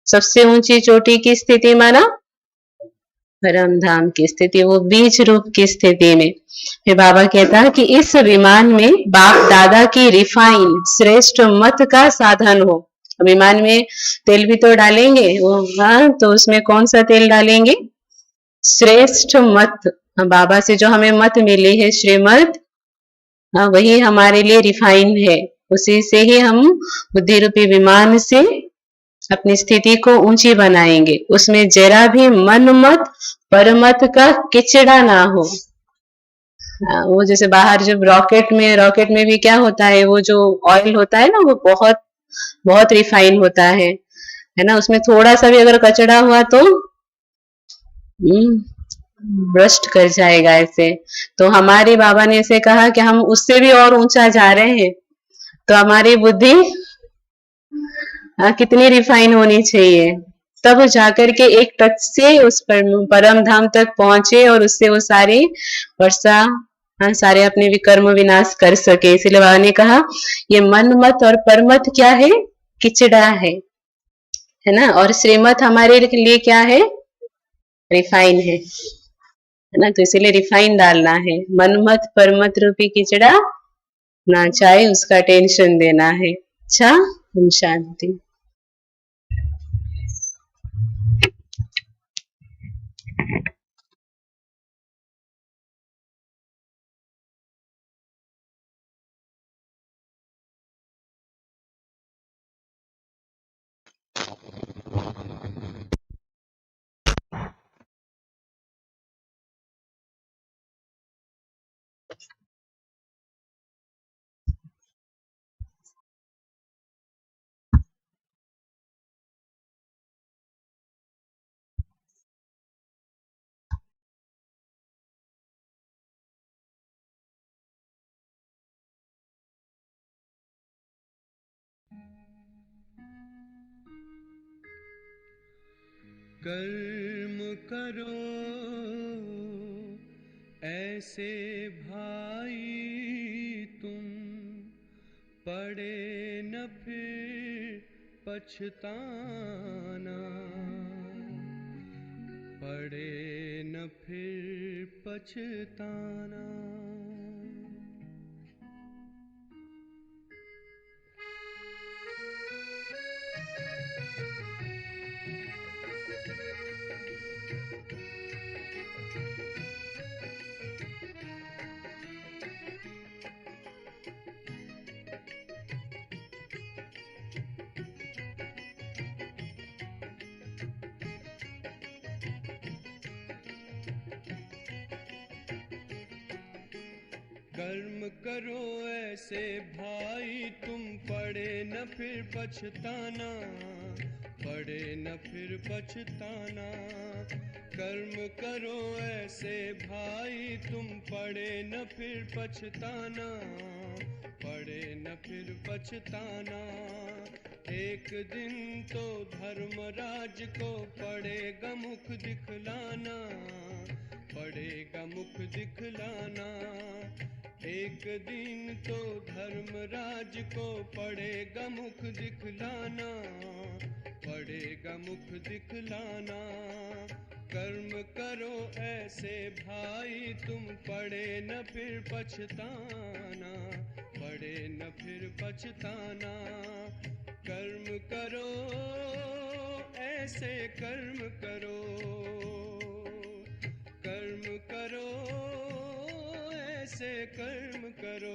सबसे ऊंची चोटी की स्थिति माना परम धाम की स्थिति, वो बीज रूप की स्थिति में। फिर बाबा कहता है कि इस विमान में बाप दादा की रिफाइन श्रेष्ठ मत का साधन हो। विमान में तेल भी तो डालेंगे वो, हाँ, तो उसमें कौन सा तेल डालेंगे? श्रेष्ठ मत। बाबा से जो हमें मत मिली है श्रीमत, वही हमारे लिए रिफाइन है। उसी से ही हम बुद्धि रूपी विमान से अपनी स्थिति को ऊंची बनाएंगे। उसमें जरा भी मन मत परमत का किचड़ा ना हो। वो जैसे बाहर जब रॉकेट में भी क्या होता है, वो जो ऑयल होता है ना, वो बहुत बहुत रिफाइन होता है ना। उसमें थोड़ा सा भी अगर कचड़ा हुआ तो भ्रष्ट कर जाएगा ऐसे। तो हमारे बाबा ने ऐसे कहा कि हम उससे भी और ऊंचा जा रहे हैं, तो हमारी बुद्धि कितनी रिफाइन होनी चाहिए, तब जाकर के एक टच से उस परम धाम तक पहुंचे और उससे वो सारी वर्षा, सारे अपने विकर्म विनाश कर सके। इसलिए बाबा ने कहा ये मन मत और परमत क्या है? किचड़ा है है ना। और श्रीमत हमारे लिए क्या है, रिफाइन है ना। तो इसीलिए रिफाइन डालना है। मनमत परमत रूपी खिचड़ा ना चाहे उसका टेंशन देना है। अच्छा, हम शांति। कर्म करो ऐसे भाई तुम, पड़े न फिर पछताना, पड़े न फिर पछताना। कर्म करो ऐसे भाई तुम, पड़े न फिर पछताना, पड़े न फिर पछताना। कर्म करो ऐसे भाई तुम, पड़े न फिर पछताना, पड़े न फिर पछताना। एक दिन तो धर्मराज को पड़ेगा मुख दिखलाना, पड़ेगा मुख दिखलाना। एक दिन तो धर्मराज को पड़ेगा मुख दिखलाना, पड़ेगा मुख दिखलाना। कर्म करो ऐसे भाई तुम, पड़े न फिर पछताना, पड़े न फिर पछताना। कर्म करो ऐसे कर्म करो, कर्म करो ऐसे कर्म करो।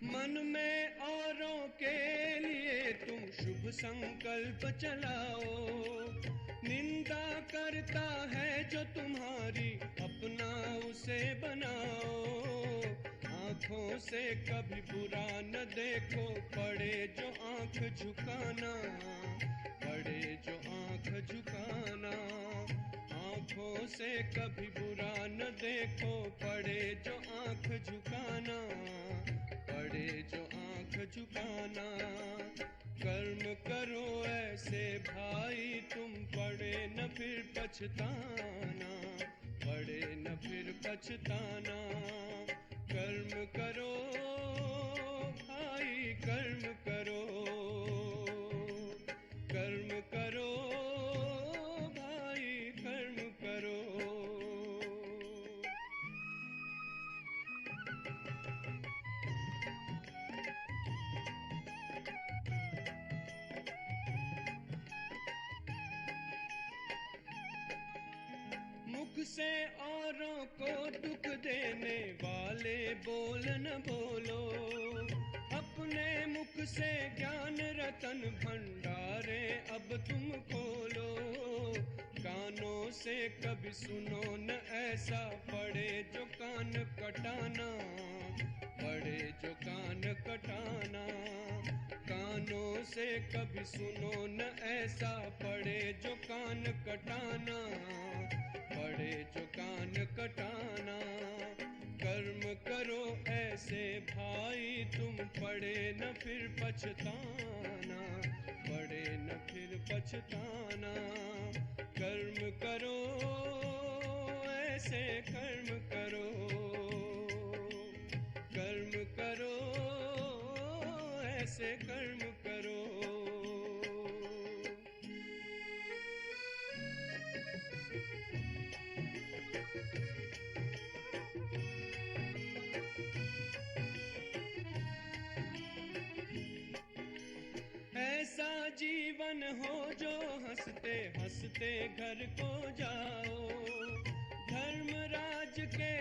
मन में औरों के लिए तुम शुभ संकल्प चलाओ, निंदा करता है जो तुम्हारी अपना उसे बनाओ। आँखों से कभी बुरा न देखो, पड़े जो आँख झुकाना, पड़े जो आँख झुकाना। आँखों से कभी बुरा न देखो, पड़े जो आँख झुकाना, पड़े जो आँख झुकाना। कर्म करो ऐसे भाई तुम, पड़े न फिर पछताना, पड़े न फिर पछताना। कर्म करो भाई कर्म करो, कर्म करो भाई कर्म करो। मुख से औरों को दुख देने वाले बोल न बोलो, अपने मुख से ज्ञान रतन भंडारे अब तुम खोलो। कानों से कभी सुनो न ऐसा, पड़े जो कान कटाना, पड़े जो कान कटाना। कानों से कभी सुनो न ऐसा, पड़े जो कान कटाना, पड़े जो कान कटाना। कर्म करो ऐसे भाई, तुम पड़े न फिर पछताना, पड़े न फिर पछताना। कर्म करो ऐसे कर्म करो, कर्म करो ऐसे कर्म करो। ऐसा जीवन हो जो हंसते हंसते घर को जाओ, धर्मराज के